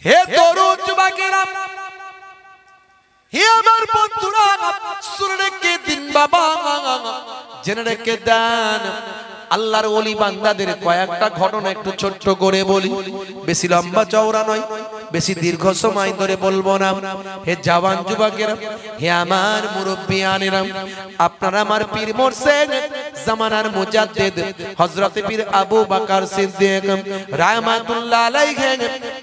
হে তরুণ যুবকেরা, হে আমার বন্ধুরা, শুনে রেখে দিন বাবা, জেনে রেখে দেন। আল্লাহর ওলি বান্দাদের কয়েকটা ঘটনা একটু ছোট্ট করে বলি, বেশি লম্বা চওড়া নয়, বেশি দীর্ঘ সময় ধরে বলবো না। হে জওয়ান যুবকেরা, হে আমার মুরব্বিয়ানেরা, আপনারা আমার পীর মুর্শিদ জামানার মুজাদ্দিদ হযরত পীর আবু বকর সিদ্দিক রাহমাতুল্লাহ আলাইহি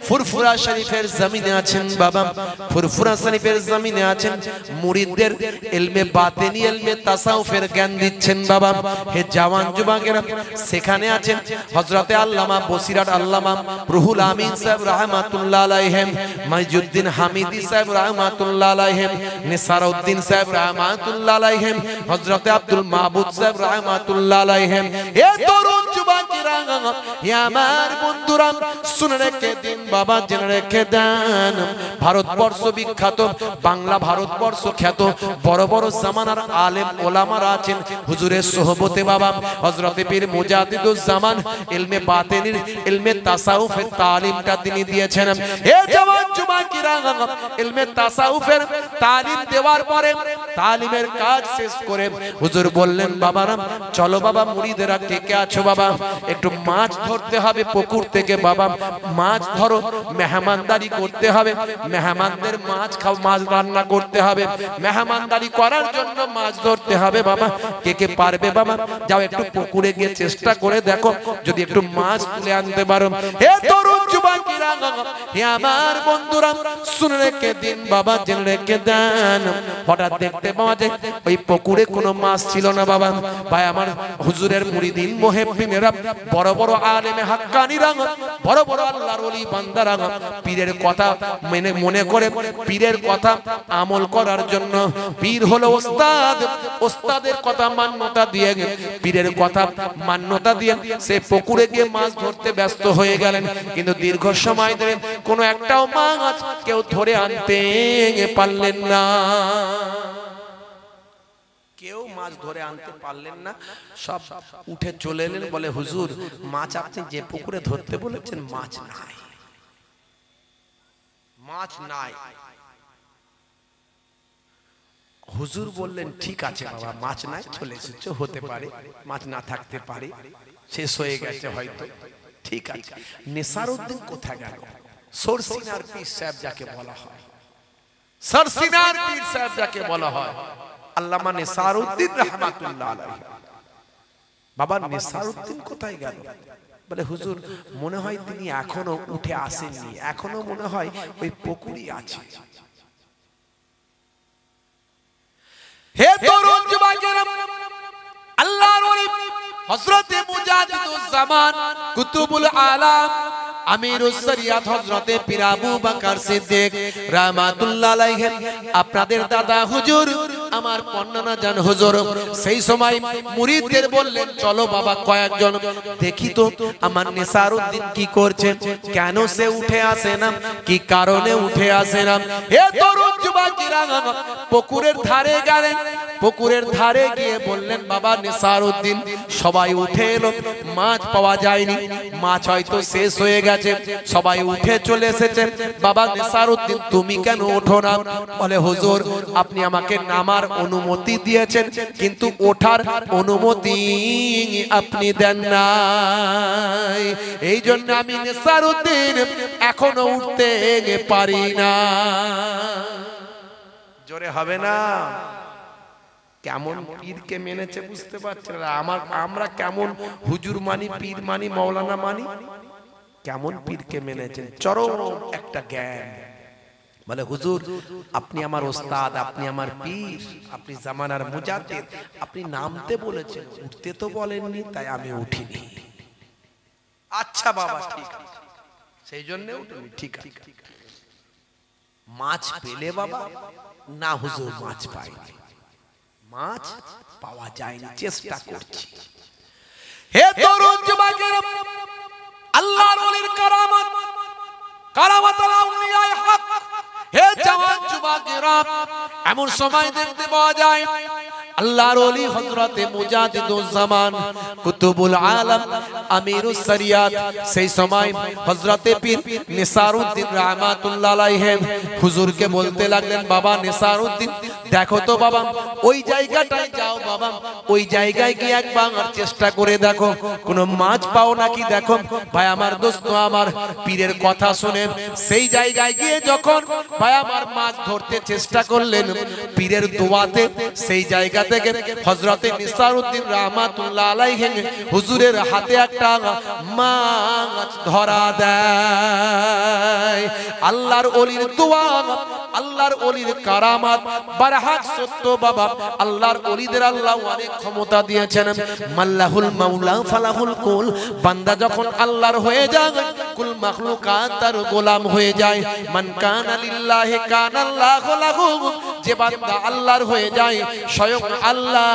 ফুরফুরা শরীফের জমিনে আছেন বাবা। ফুরফুরা শরীফের জমিনে আছেন, মুরিদদের ইলমে বাতিনি, ইলমে তাসাউফের জ্ঞান দিচ্ছেন বাবা। হে জওয়ান যুবকেরা, সেখানে আছেন হযরতে আল্লামা বসিরাট আল্লামা রুহুল আমিন সাহেব রাহমাতুল্লাহ আলাইহি, মাইজুদ্দিন হামিদি সাহেব রাহমাতুল্লাহ আলাইহি, নিসারউদ্দিন সাহেব রাহমাতুল্লাহ আলাইহি, হযরতে আব্দুল মাহবুব সাহেব রাহমাতুল্লাহ আলাইহি। এ তরুণ যুবকেরা, হে আমার বন্ধুরা, শুনে রেখে দিন বাবা, জেনে রেখে দেন। ভারতবর্ষ বিখ্যাত, বাংলা ভারতবর্ষ খ্যাত বড় বড় জামানার আলেম ওলামারা আছেন হুজুরের সোহবতে বাবা। হযরতে পীর মুজাদ্দিদুজ জামান ইলমে বাতিনির, ইলমে তাসাউফের তালিমটা তিনি দিয়েছেন। হে জওয়ান যুবকেরা, ইলমে তাসাউফের তালিম দেওয়ার পরে তালিমের কাজ শেষ করে হুজুর বললেন, বাবারা চলো বাবা, মুরিদেরা কে কে আছো বাবা, একটু মাছ ধরতে হবে পুকুর থেকে বাবা, মাছ ধরো, মেহমানদারি করতে হবে, মেহমানদের মাছ খাও, মাছ রান্না করতে হবে, মেহমানদারি করার জন্য মাছ ধরতে হবে বাবা। কে কে পারবে বাবা, যাও একটু পুকুরে গিয়ে চেষ্টা করে দেখো যদি একটু মাছ তুলে আনতে পারো। হে তরুণ যুবকেরা, হে আমার বন্ধুরা, শুনে রেখে দিন বাবা, জেনে রেখে দেন। হঠাৎ দেখতে পাওয়া যায় ওই পুকুরে কোনো মাছ ছিল না বাবা। ভাই আমার হুজুরের মুরিদিন মুহিব্বিনেরা, বড় বড় আলেমে হাক্কানিরা, বড় বড় আল্লাহর ওলি বান্দারা পীরের কথা মনে করে পীরের কথা আমল করার জন্য, পীর হলো ওস্তাদ, ওস্তাদের কথা মান্যতা দিয়ে, পীরের কথা মান্যতা দিয়ে সে পুকুরে গিয়ে মাছ ধরতে ব্যস্ত হয়ে গেলেন। কিন্তু দীর্ঘ সময় ধরে কোনো একটাও মাছ কেউ ধরে আনতে পারলেন না, কেউ মাছ ধরে আনতে পারলেন না। সব উঠে চলে এলেন, বলে হুজুর মাছ আপনি যে পুকুরে ধরতে বলেছেন মাছ নাই, মাছ নাই। হুজুর বললেন, ঠিক আছে বাবা, মাছ নাই, চলে এসেছো, হতে পারে মাছ না থাকতে পারে, শেষ হয়ে গেছে হয়তো, ঠিক আছে। নিসারউদ্দিন কোথায় গেল? সরসিনার পীর সাহেব যাকে বলা হয়, সরসিনার পীর সাহেব যাকে বলা হয়, আল্লামা নিসারউদ্দিন রাহমাতুল্লাহ আলাইহি। বাবা নিসারউদ্দিন কোথায় গেল? বলে হুজুর মনে হয় তিনি এখনো উঠে আসেননি, এখনো মনে হয় ওই পুকুরই আছে। হে তরুণ যুবকেরা, আল্লাহর ওলি হযরতে মুজাদ্দিদুজ জামান কুতুবুল আলাম আমিরুস শরিয়াত হযরতে পীর আবু বকর সিদ্দিক রাহমাতুল্লাহ আলাইহি, আপনাদের দাদা হুজুর আমার পন্নানা জান হুজুর সেই সময় মুরিদদের বললেন, চলো বাবা কয়েকজন দেখি তো আমার নিসারউদ্দিন কি করছে, কেন সে উঠে আসে না, কি কারণে উঠে আসে না। হে তরুণ যুবকেরা, পুকুরের ধারে গেলেন, পুকুরের ধারে গিয়ে বললেন, বাবা নিসারউদ্দিন, সবাই উঠে এলো, মাছ পাওয়া যায়নি, মাছ হয়তো শেষ হয়ে গেছে, সবাই উঠে চলে এসেছে, বাবা নিসারউদ্দিন তুমি কেন ওঠো না? বলে হুজুর আপনি আমাকে নামার অনুমতি দিয়েছেন, কিন্তু ওঠার অনুমতি আপনি দেন নাই, এই জন্য আমি নিসারউদ্দিন এখনো উঠতে পারি না। জোরে হবে না? কেমন পীরকে মেনেছে বুঝতে পারছেন? আমরা কেমন হুজুর মানি, পীর মানি, মাওলানা মানি, কেমন পীরকে মেনেছেন, চরম একটা জ্ঞান। বলে হুজুর আপনি আমার ওস্তাদ, আপনি আমার পীর, আপনি জামানার মুজাদ্দিদ, আপনি নামতে বলেছেন, উঠতে তো বলেননি, তাই আমি উঠিনি। আচ্ছা বাবা ঠিক আছে, সেই জন্য উঠিনি, ঠিক আছে। মাছ পেলে বাবা? না হুজুর মাছ পাইনি, মাছ পাওয়া যায়নি, চেষ্টা করছি। হে তরুণ যুবকেরা, আল্লাহর ওলির কারামত, কারামাতুল আউলিয়ায়ে হক। হে জওয়ান যুবকেরা, এমন সময় দেখতে পাওয়া যায় আল্লাহর ওলি হযরতে মুজাদ্দিদুজ জামান কুতুবুল আলম আমিরুস শরিয়াত সেই সময় হযরতে পীর নিসারউদ্দিন রাহমাতুল্লাহ আলাইহি হুজুরকে বলতে লাগলেন, বাবা নিসারউদ্দিন দেখো তো বাবা ওই জায়গাটায় যাও বাবা, ওই জায়গায় গিয়ে একবার চেষ্টা করে দেখো কোনো মাছ পাও নাকি দেখো। ভাই আমার দোস্ত আমার পীরের কথা শুনে সেই জায়গায় গিয়ে যখন ভাই আমার মাছ ধরতে চেষ্টা করলেন, পীরের দোয়াতে সেই জায়গা থেকে হযরতে নিসারউদ্দিন রাহমাতুল্লাহ আলাইহি হুজুরের হাতে একটা মাছ ধরা দেয়। আল্লাহর ওলির দোয়া, আল্লাহর ওলির কারামাত বারহাক সত্য বাবা। আল্লাহর ওলিদের আল্লাহ অনেক ক্ষমতা দিয়েছেন। মাল্লাহুল মাওলা ফালাহুল কুল, বান্দা যখন আল্লাহর হয়ে যায় কুল মাখলুকাত তার গোলাম হয়ে যায়। মান কানা লিল্লাহি কানাল্লাহু লাহু, যে বান্দা আল্লাহর হয়ে যায় স্বয়ং আল্লাহ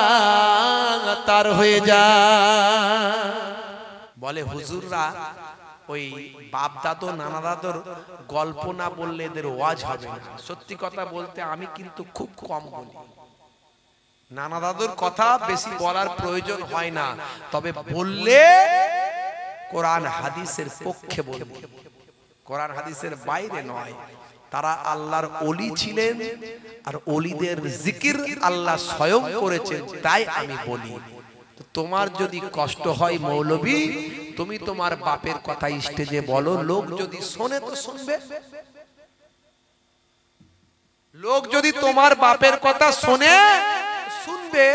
তার হয়ে যায়। বলে হুজুররা ওই বাপ দাদু নানা দাদুর গল্প না বললে এদের ওয়াজ হবে না। সত্যি কথা বলতে আমি কিন্তু খুব কম বলি, নানা দাদুর কথা বেশি বলার প্রয়োজন হয় না, তবে বললে কোরআন হাদিসের পক্ষে বলবো, কোরআন হাদিসের বাইরে নয়। তারা আল্লাহর ওলি ছিলেন আর ওলিদের জিকির আল্লাহ স্বয়ং করেছেন, তাই আমি বলি। তোমার যদি কষ্ট হয় মৌলবী, তুমি তোমার বাপের কথা স্টেজে বলো, লোক যদি শোনে তো শুনবে। লোক যদি তোমার বাপের কথা শোনে শুনবে।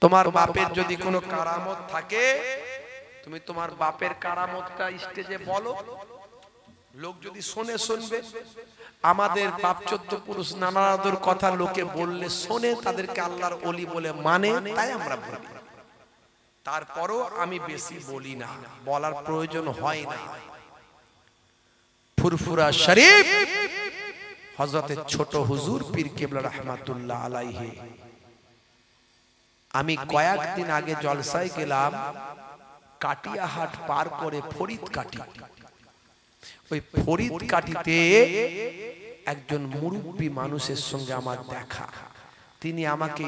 তোমার বাপের যদি কোনো কারামত থাকে, তুমি তোমার বাপের কারামতটা স্টেজে বলো, লোক যদি শোনে শুনবে। আমাদের বাপ চোদ্দ পুরুষ নানাদের কথা লোকে বললে শোনে, তাদেরকে আল্লাহর ওলি বলে মানে, তাই আমরা বলি। তারপরও আমি বেশি বলি না, বলার প্রয়োজন হয় না। ফুরফুরা শরীফ হযরতে ছোট হুজুর পীর কেবলা রাহমাতুল্লাহ আলাইহি, আমি কয়েকদিন আগে জলসায় গেলাম, কাটিয়াহাট পার করে ফরিদ কাটি। ওই ফরিদ কাটিতে একজন মুরব্বী মানুষের সঙ্গে আমার দেখা। তিনি আমাকে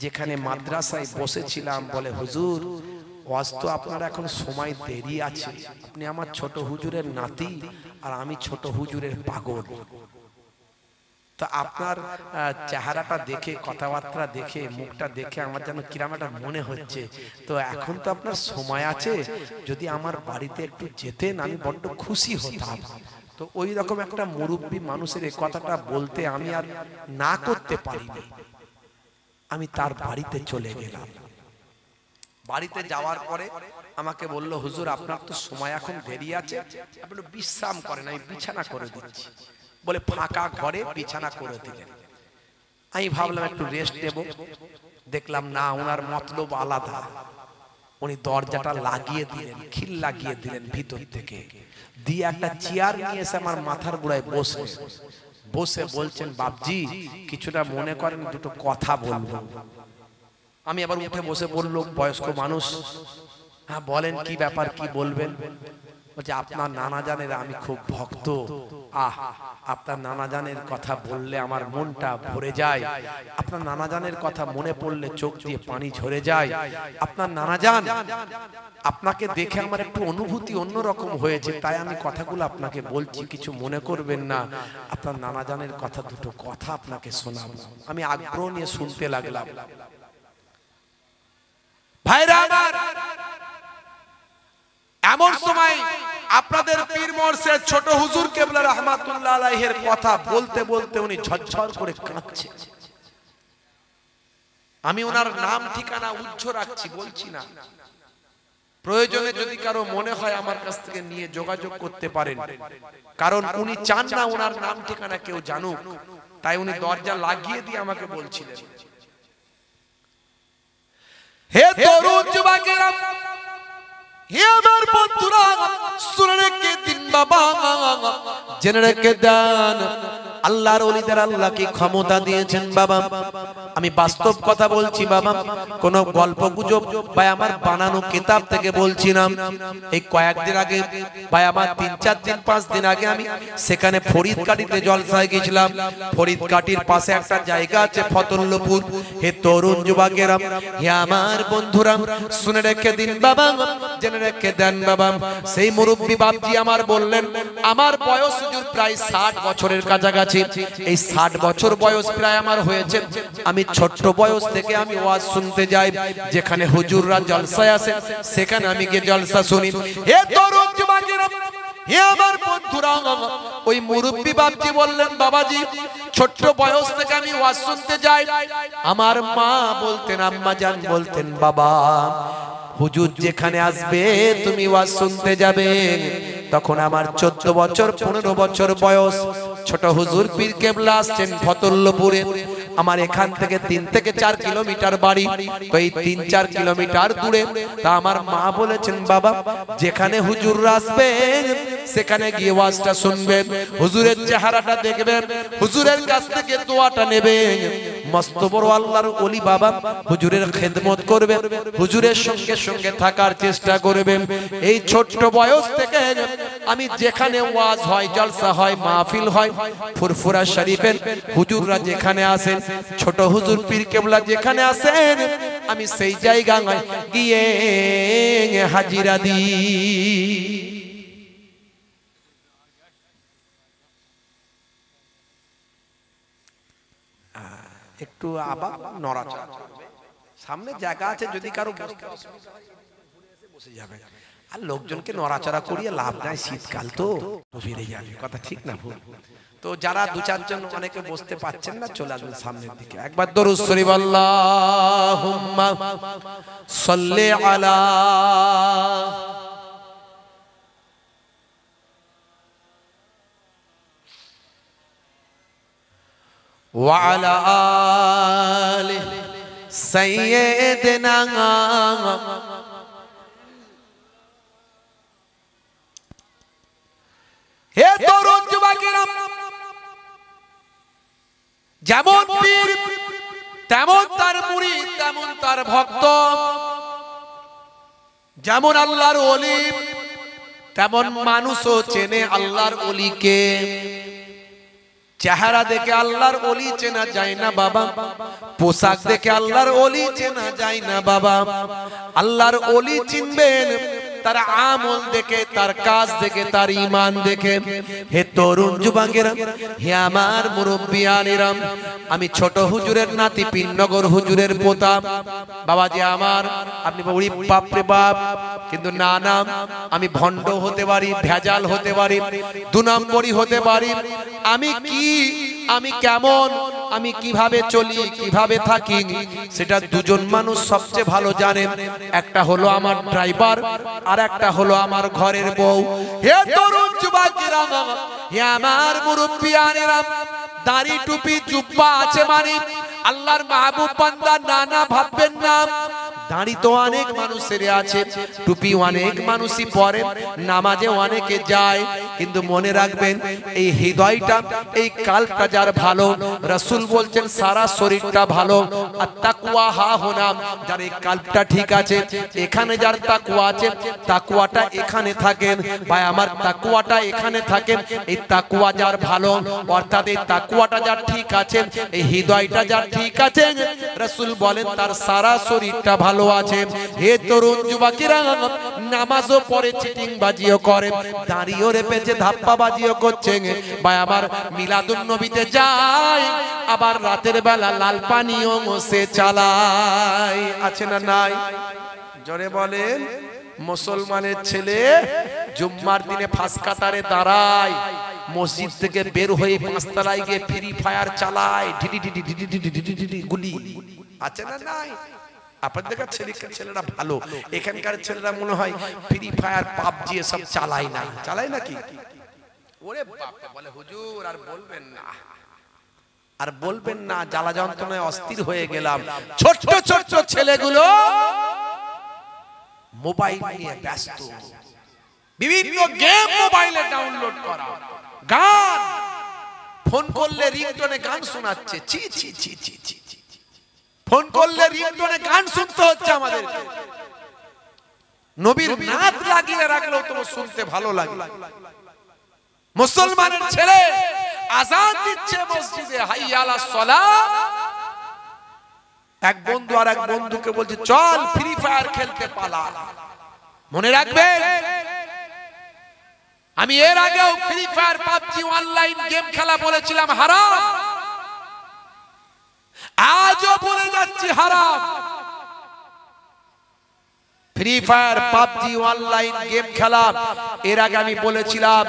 যেখানে মাদ্রাসায় বসেছিলাম বলে, হুজুর ওয়াজ তো আপনার এখন সময় দেরি আছে, আপনি আমার ছোট হুজুরের নাতি আর আমি ছোট হুজুরের পাগল, তো আপনার চেহারাটা দেখে কথাবার্তা দেখে মুখটা দেখে আমার যেন কিরম একটা মনে হচ্ছে, তো এখন তো আপনার সময় আছে, যদি আমার বাড়িতে একটু যেতেন আমি বড্ড খুশি হতাম। তো ওই রকম একটা মুরব্বী মানুষের এই কথাটা বলতে আমি আর না করতে পারিনি। আমি তার বাড়িতে চলে গেলাম। বাড়িতে যাওয়ার পরে আমাকে বলল, হুজুর আপনার তো সময় এখন দেরি আছে, আপনি বিশ্রাম করেন, আমি বিছানা করে দিচ্ছি বলে ফাঁকা ঘরে বিছানা করে দিলেন। আমি ভাবলাম একটু রেস্ট নেব, দেখলাম না, ওনার মতলব আলাদা। উনি দরজাটা লাগিয়ে দিলেন, খিল লাগিয়ে দিলেন ভিতর থেকে, দিয়ে একটা চেয়ার নিয়ে এসে আমার মাথার গোড়ায় বসে বলছেন, বাপজি কিছুটা মনে করেন দুটো কথা বলবো। আমি আবার উঠে বসে বললাম, বয়স্ক মানুষ, হ্যাঁ বলেন কি ব্যাপার, কি বলবেন? বলছে আপনার নানা জানের আমি খুব ভক্ত, আপনার নানা জানের কথা বললে আমার মনটা ভরে যায়, আপনার নানা জানের কথা মনে পড়লে চোখ দিয়ে পানি ঝরে যায়। আপনার নানা জান, আপনাকে দেখে আমার একটু অনুভূতি অন্যরকম হয়েছে, তাই আমি কথাগুলো আপনাকে বলছি, কিছু মনে করবেন না। আপনার নানা জানের কথা, দুটো কথা আপনাকে শোনাবো। আমি আগ্রহ নিয়ে শুনতে লাগলাম। ভাইরা আমার, এমন সময় আপনাদের পীর মুর্শিদ ছোট হুজুর কেবলা রাহমাতুল্লাহ আলাইহির কথা বলতে বলতে উনি ঝরঝর করে কাঁদছে। আমি ওনার নাম ঠিকানা উচ্চ রাখছি, বলছি না, প্রয়োজনে যদি কারো মনে হয় আমার কাছ থেকে নিয়ে যোগাযোগ করতে পারেন, কারণ উনি চান না ওনার নাম ঠিকানা কেউ জানুক, তাই উনি দরজা লাগিয়ে দিয়ে আমাকে বলছিলেন, হে তরুণ যুবকেরা, হে আমার বন্ধুরা, শুনে রেখে দিন বাবা, জেনে রেখে দেন, আল্লাহর ওলিদের আল্লাহ কি ক্ষমতা দিয়েছেন বাবা। আমি বাস্তব কথা বলছি বাবা, কোন গল্প গুজব বা আমার বানানো কিতাব থেকে বলছি না। এই কয়েকদিন আগে বা আমার 3-4 দিন 5 দিন আগে আমি সেখানে ফরিদকাটিতে জলসায় গেছিলাম। ফরিদকাটির পাশে একটা জায়গা আছে ফতুল্লাপুর। হে তরুণ যুবকেরা, হে আমার বন্ধুরা, শুনে রেখে দিন বাবা, জেনে রেখে দেন বাবা। সেই মুরব্বী বাপজি আমার বললেন, আমার বয়স হুজুর প্রায় 60 বছরের কাছাকাছি। এই 60 বছর বয়স প্রায় আমার হয়েছে। আমি ছোট্ট বয়স থেকে আমি ওয়াজ শুনতে যাই, যেখানে হুজুররা জলসায় আসে সেখানে আমি গিয়ে জলসা শুনি। হে তরুণ যুবকেরা, হে আমার বন্ধুরা, ওই মুরব্বী বাপজি বললেন, বাবাজি ছোট্ট বয়স থেকে আমি ওয়াজ শুনতে যাই। আমার মা বলতেন, আম্মা জান বলতেন, বাবা হুজুর যেখানে আসবে তুমি ওয়াজ শুনতে যাবে। তখন আমার 14 বছর 15 বছর বয়স। ছোট হুজুর পীর কেবলা আসছেন ফতুল্লাপুরে। আমার এখান থেকে 3 থেকে 4 কিলোমিটার বাড়ি। তো এই 3-4 কিলোমিটার দূরে। তা আমার মা বলেছেন, বাবা যেখানে হুজুররা আসবেন সেখানে গিয়ে ওয়াজটা শুনবেন, হুজুরের চেহারাটা দেখবেন, হুজুরের কাছ থেকে দোয়াটা নেবেন। মস্ত বড় আল্লাহর ওলি বাবা, হুজুরের খেদমত করবেন, হুজুরের সঙ্গে সঙ্গে থাকার চেষ্টা করবেন। এই ছোট্ট বয়স থেকে আমি যেখানে ওয়াজ হয়, জলসা হয়, মাহফিল হয়, ফুরফুরা শরীফের হুজুররা যেখানে আসেন, ছোট হুজুর পীর কেবলা যেখানে আসেন, আমি সেই জায়গায় গিয়ে হাজিরা দিই। একটু আবার নড়াচড়া, সামনে জায়গা আছে, যদি কারো বসে যাবে। আর লোকজনকে নড়াচড়া করিয়ে লাভ নাই, শীতকাল তো ফিরে যাবে, কথা ঠিক না ভুল? তো যারা 2-4 জন অনেকে বসতে পাচ্ছেন না, চলে আসবেন সামনের দিকে। একবার দরুদ শরীফ আল্লাহুম্মা সাল্লি আলা ওয়া আলা আলি সাইয়্যিদিনা। হে তরুণ যুবকেরা, যেমন পীর তেমন তার মুরিদ, তেমন তার ভক্ত। যেমন আল্লাহর ওলি তেমন মানুষও চেনে আল্লাহর ওলিকে। চেহারা দেখে আল্লাহর ওলি চেনা যায় না বাবা, পোশাক দেখে আল্লাহর ওলি চেনা যায় না বাবা। আল্লাহর ওলি চিনবেন তার আমল দেখে, তার কাজ দেখে, তার ঈমান দেখে। হে তরুণ যুবকেরা, হে আমার মুরব্বিয়ানেরা, আমি ছোট হুজুরের নাতি, পীরনগর হুজুরের পোতা। বাবাজি আমার, আপনি বলি বাপ রে বাপ, কিন্তু না না, আমি ভণ্ড হতে পারি, ভেজাল হতে পারি, 2 নম্বরই হতে পারি। আমি কি, আমি কেমন, আমি কিভাবে চলি, কিভাবে থাকি, সেটা 2 জন মানুষ সবচেয়ে ভালো জানেন। একটা হলো আমার ড্রাইভার, আর একটা হলো আমার ঘরের বউ। হে তরুণ যুবকেরা, হে আমার মুরব্বিয়ানেরা, দাড়ি টুপি জুব্বা আছে মানে আল্লাহর মাহবুব বান্দা না না ভাববেন না। দাড়ি তো অনেক মানুষের আছে, টুপি অনেক মানুষই পরে, নামাজে অনেকে যায়, কিন্তু মনে রাখবেন এই হৃদয়টা, এই কালটা যার ভালো, রাসূল বলছেন সারা শরীরটা ভালো। আর তাকওয়া হা হোনা, যার এই কালটা ঠিক আছে, এখানে যার তাকওয়া আছে, তাকওয়াটা এখানে থাকেন। ভাই আমার, তাকওয়াটা এখানে থাকেন। এই তাকওয়া যার ভালো, অর্থাৎ এই তাকওয়াটা যার ঠিক আছে, এই হৃদয়টা যার ঠিক আছে, রাসূল বলেন তার সারা শরীরটা ভালো আছে। হে তরুণ যুবকেরা, নামাজও পড়ে, চিটিং বাজিও করে, দাঁড়িয়ে রেপেছে, ধাপ্পা বাজিও করছে। ভাই আমার, মিলাদুন নবীতে যায়, আবার রাতের বেলা লাল পানিও মোসে চালায়, আছে না নাই? জোরে বলেন। মুসলমানের ছেলে জুম্মার দিনে ফাঁস কাতারে দাঁড়ায়, মসজিদ থেকে বের হয়ে 5 তলায় গিয়ে ফ্রি ফায়ার চালায়, গুলি, আছে না নাই? আপনাদের ছেলেরা ভালো, এখানকার ছেলেরা মনে হয় ফ্রি ফায়ার, পাবজি সব চালায় না, চালায় নাকি? ওরে বাপ, বলে হুজুর আর বলবেন না, আর বলবেন না, জ্বালা যন্ত্রণায় অস্থির হয়ে গেলাম। ছোট ছোট ছেলেগুলো মোবাইল নিয়ে ব্যস্ত, বিভিন্ন গেম মোবাইলে ডাউনলোড করা, গান ফোন করলে রিংটোনে গান শোনাচ্ছে। ছি ছি ছি ছি ছি, ফোন করলে রিংটোনে গান শুনতে হচ্ছে আমাদেরকে। নবীর নাত লাগিয়ে রাখলেও তো শুনতে ভালো লাগে। মুসলমানের ছেলে আযান দিচ্ছে মসজিদে, হাইয়া আলাস সালাহ। এক বন্ধু আর এক বন্ধুকে বলছে চল ফ্রি ফায়ার খেলতে পালা। মনে রাখবেন, আমি এর আগেও free fire PUBG online game খেলা বলেছিলাম হারাম, আজও বলে যাচ্ছি হারাম। Free fire PUBG online game খেলা এর আগে আমি বলেছিলাম,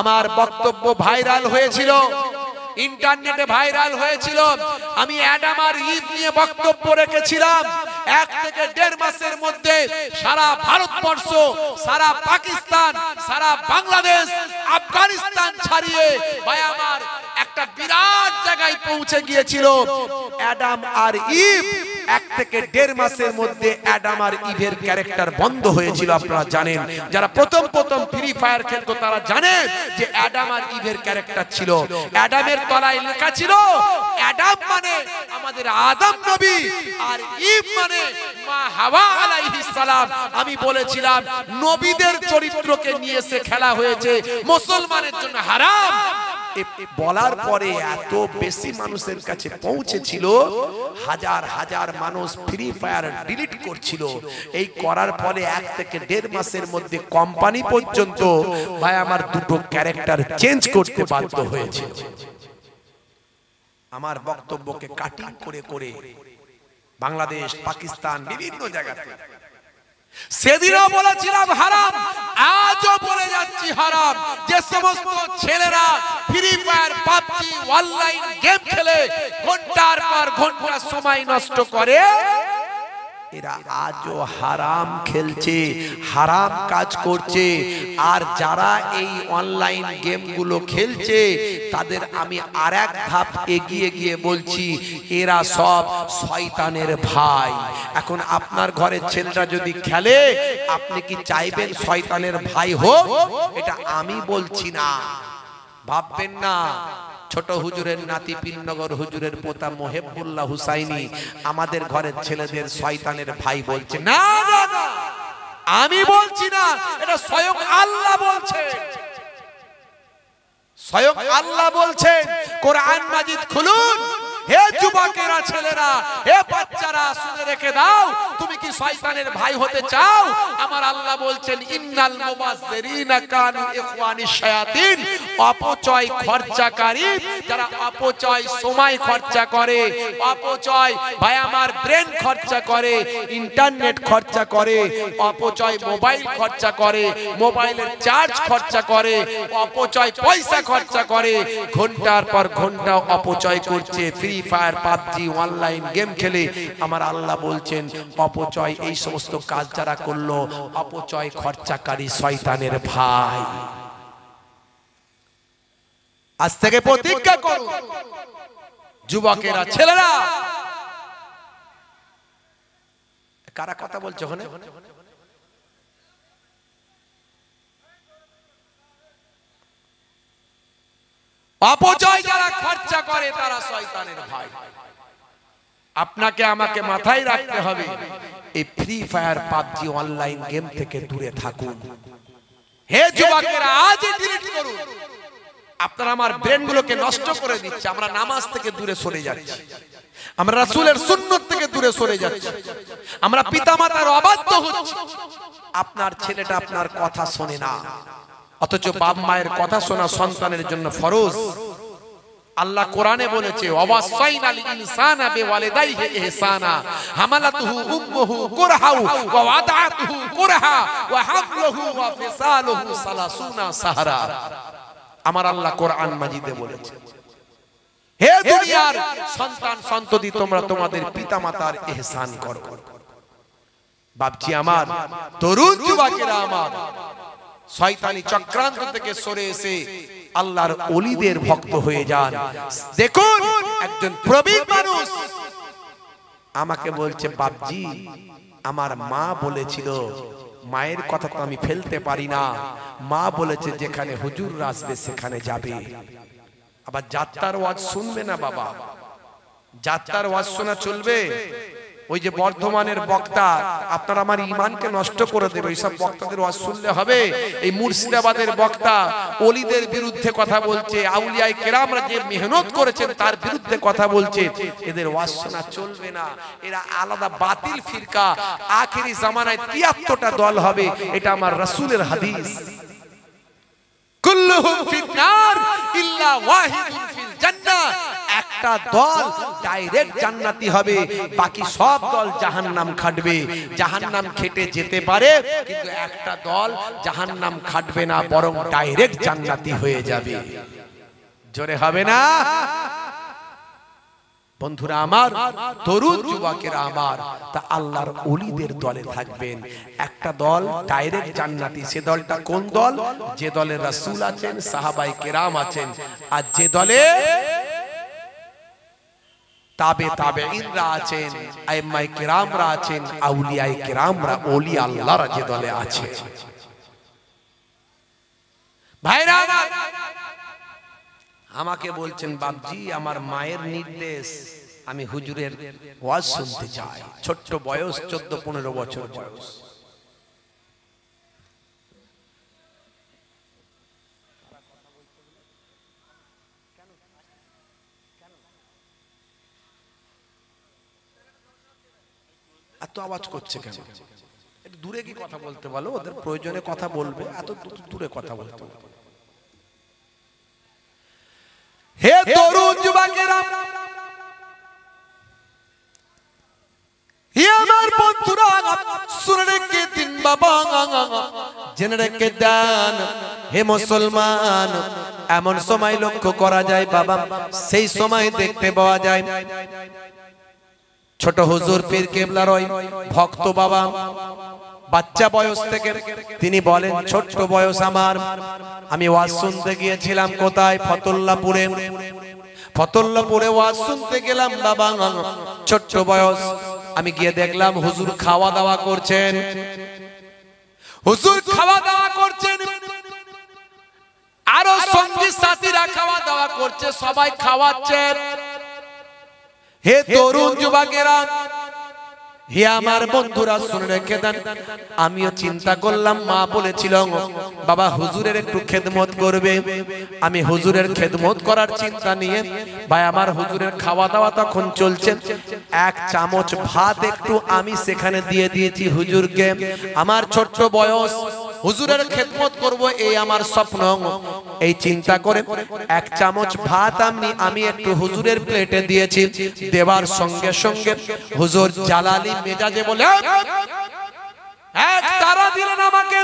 আমার বক্তব্য ভাইরাল হয়েছিল, ইন্টারনেটে ভাইরাল হয়েছিল। আমি অ্যাডাম আর ইভ নিয়ে বক্তব্য রেখেছিলাম। 1 থেকে 1.5 মাসের মধ্যে সারা ভারতবর্ষ, সারা পাকিস্তান, সারা বাংলাদেশ, আফগানিস্তান ছাড়িয়ে ভাই আমার একটা বিরাট জায়গায় পৌঁছে গিয়েছিল। অ্যাডাম আর ইভ 1 থেকে 1.5 মাসের মধ্যে অ্যাডাম আর ইভের ক্যারেক্টার বন্ধ হয়েছিল। আপনারা জানেন, যারা প্রথম ফ্রি ফায়ার খেলতো তারা জানেন যে অ্যাডাম আর ইভের ক্যারেক্টার ছিল। অ্যাডামের তলায় লেখা ছিল অ্যাডাম মানে আমাদের আদম নবী, আর ইভ মানে মা হাওয়া আলাইহিস সালাম। আমি বলেছিলাম নবীদের চরিত্রকে নিয়ে সে খেলা হয়েছে, মুসলমানের জন্য হারাম। বলার পরে এত বেশি মানুষের কাছে পৌঁছেছিল, হাজার হাজার মানুষ ফ্রি ফায়ার ডিলিট করছিল। এই করার ফলে 1 থেকে 1.5 মাসের মধ্যে কোম্পানি পর্যন্ত ভাই আমার দুটো ক্যারেক্টার চেঞ্জ করতে বাধ্য হয়েছে। আমার বক্তব্যকে কাটিং করে করে বাংলাদেশ, পাকিস্তান, বিভিন্ন জায়গাতে সেদিনও বলেছিলাম হারাম, আজও বলে যাচ্ছি হারাম। যে সমস্ত ছেলেরা free fire PUBG online game খেলে ঘন্টার পর ঘন্টা সময় নষ্ট করে, এরা আজও হারাম খেলছে, হারাম কাজ করছে। আর যারা এই অনলাইন গেমগুলো খেলছে তাদের আমি আরেক ধাপ এগিয়ে গিয়ে বলছি, এরা সব শয়তানের ভাই। এখন আপনার ঘরের ছেলেরা যদি খেলে, আপনি কি চাইবেন শয়তানের ভাই হোক? এটা আমি বলছি না, ভাববেন না। ছোট হুজুরের নাতি পীরনগর হুজুরের পোতা মোহেবুল্লাহ হুসাইনি আমাদের ঘরের ছেলেদের শয়তানের ভাই বলছে না, না, না, আমি বলছি না, এটা স্বয়ং আল্লাহ বলছেন। স্বয়ং আল্লাহ বলছেন, কোরআন মাজিদ খুলুন। হে যুবকেরা, ছেলেরা, হে বাচ্চারা, শুনে রেখে দাও, তুমি কি শয়তানের ভাই হতে চাও? আমার আল্লাহ বলছেন ইন্নাল মুবাজ্জিরিনা কানু ইখওয়ানিশ শায়াতিন। অপচয় খরচাকারী, যারা অপচয় সময় খরচা করে, অপচয় ভাই আমার ব্রেন খরচা করে, ইন্টারনেট খরচা করে, অপচয় মোবাইল খরচা করে, মোবাইলের চার্জ খরচা করে, অপচয় পয়সা খরচা করে, ঘন্টার পর ঘন্টা অপচয় করছে free fire PUBG online game খেলে। আমার আল্লাহ বলছেন অপচয়, এই সমস্ত কাজ যারা করলো, অপচয় খরচাকারী শয়তানের ভাই। আজ থেকে প্রতিজ্ঞা করুন যুবকেরা, ছেলেরা। কারা কথা বলছে ওখানে? অপচয় যারা খরচা করে তারা শয়তানের ভাই। আপনাকে আমাকে মাথায় রাখতে হবে, এই free fire PUBG online game থেকে দূরে থাকুন। হে যুবকেরা, আজই ডিলিট করুন। আপনারা আমার ব্রেনগুলোকে নষ্ট করে দিচ্ছে। আমরা নামাজ থেকে দূরে সরে যাচ্ছি, আমরা রাসূলের সুন্নাত থেকে দূরে সরে যাচ্ছি, আমরা পিতামাতার অবাধ্য হচ্ছি। আপনার ছেলেটা আপনার কথা শোনে না, অথচ বাপ মায়ের কথা শোনা সন্তানের জন্য ফরজ। আল্লাহ কোরআনে বলেছে ওয়াসাইনাল ইনসানা বিওয়ালিদাইহি ইহসানা হামালাতুহু উম্মুহু কুরহাউ ওয়া ওয়াদাতুহু কুরহা ওয়া হামলুহু ওয়া ফিসালুহু 30 সাহরা। আমার আল্লাহ কোরআন মাজিদে বলেছে, হে দুনিয়ার সন্তান সন্ততি, তোমরা তোমাদের পিতামাতার ইহসান করো। বাপজি আমার, তরুণ যুবকেরা আমার, শয়তানি চক্রান্ত থেকে সরে এসে আল্লাহর ওলিদের ভক্ত হয়ে যান। দেখুন, একজন প্রবীণ মানুষ আমাকে বলছে, বাপজি আমার মা বলেছিল, মায়ের কথা তো আমি ফেলতে পারি না, মা বলেছে যেখানে হুজুর আসবে সেখানে যাবে। আবার যাত্রার ওয়াজ শুনবে না বাবা, যাত্রার ওয়াজ শোনা চলবে? ওই যে বর্ধমানের বক্তা আপনার আমার ঈমানকে নষ্ট করে দেবে, এইসব বক্তাদের ওয়াজ শুনলে হবে? এই মুর্শিদাবাদের বক্তা ওলিদের বিরুদ্ধে কথা বলছে, আউলিয়ায়ে কেরামরা যে মেহনত করেছেন তার বিরুদ্ধে কথা বলছে, এদের ওয়াজ শোনা চলবে না। এরা আলাদা বাতিল ফিরকা। আখেরি জামানায় ৭৩টা দল হবে, এটা আমার রাসূলের হাদিস। কুল্লুহুম ফিন্নার ইল্লা ওয়াহিদুন ফিল জান্নাহ। একটা দল ডাইরেক্ট জান্নাতি হবে, বাকি সব দল জাহান্নাম খাটবে। জাহান্নাম খেটে যেতে পারে, কিন্তু একটা দল জাহান্নাম খাটবে না, বরং ডাইরেক্ট জান্নাতি হয়ে যাবে। জোরে হবে না? বন্ধুরা আমার, তরুণ যুবকেরা আমার, তা আল্লাহর ওলিদের দলে থাকবেন। একটা দল ডাইরেক্ট জান্নাতি, সে দলটা কোন দল? যে দলে রাসূল আছেন, সাহাবায়ে কেরাম আছেন, আর যে দলে তাবেঈনরা আছেন, আইম্মায়ে কেরামরা আছেন, আউলিয়ায়ে কেরামরা, ওলি আল্লাহরা যে দলে আছে। ভাইরা আমাকে বলছেন, বাপজি আমার মায়ের নির্দেশ, আমি হুজুরের ওয়াজ শুনতে চাই। ছোট্ট বয়স, 14-15 বছর বয়স। এত আওয়াজ করছে কেন? একটু দূরে কি কথা বলতে বলো, ওদের প্রয়োজনে কথা বলবে, এত দূরে কথা বলতে বলো। হে তরুণ যুবকেরা, হে আমার বন্ধুরা, শুনে রেখে দিন বাবা, জেনে রেখে দেন হে মুসলমান। এমন সময় লক্ষ্য করা যায় বাবা, সেই সময় দেখতে পাওয়া যায় ছোট হুজুর পীর কেবলার ওই ভক্ত বাবা, বাচ্চা বয়স থেকে তিনি বলেন, ছোট্ট বয়স আমার, আমি ওয়াজ শুনতে গিয়েছিলাম কোথায়? ফতুল্লাপুরে। ফতুল্লাপুরে ওয়াজ শুনতে গেলাম বাবা, ছোট্ট বয়স। আমি গিয়ে দেখলাম হুজুর খাওয়া দাওয়া করছেন। হুজুর খাওয়া দাওয়া করছেন, আরো সঙ্গী সাথীরা খাওয়া দাওয়া করছে, সবাই খাওয়াচ্ছেন। হে তরুণ যুবকেরা, হে আমার বন্ধুরা, শুনে রেখে দেন। আমিও চিন্তা করলাম, মা বলেছিল বাবা হুজুরের একটু খেদমত করবে। আমি হুজুরের খেদমত করার চিন্তা নিয়ে ভাই আমার হুজুরের খাওয়া দাওয়া তখন চলছে। 1 চামচ ভাত একটু আমি সেখানে দিয়ে দিয়েছি হুজুরকে। আমার ছোট্ট বয়স, হুজুরের খেদমত করব এই আমার স্বপ্ন। এই চিন্তা করে 1 চামচ ভাত আমি একটু হুজুরের প্লেটে দিয়েছি। দেওয়ার সঙ্গে সঙ্গে হুজুর জালালি মেজাজে বলে এক তারা দিলেন আমাকে।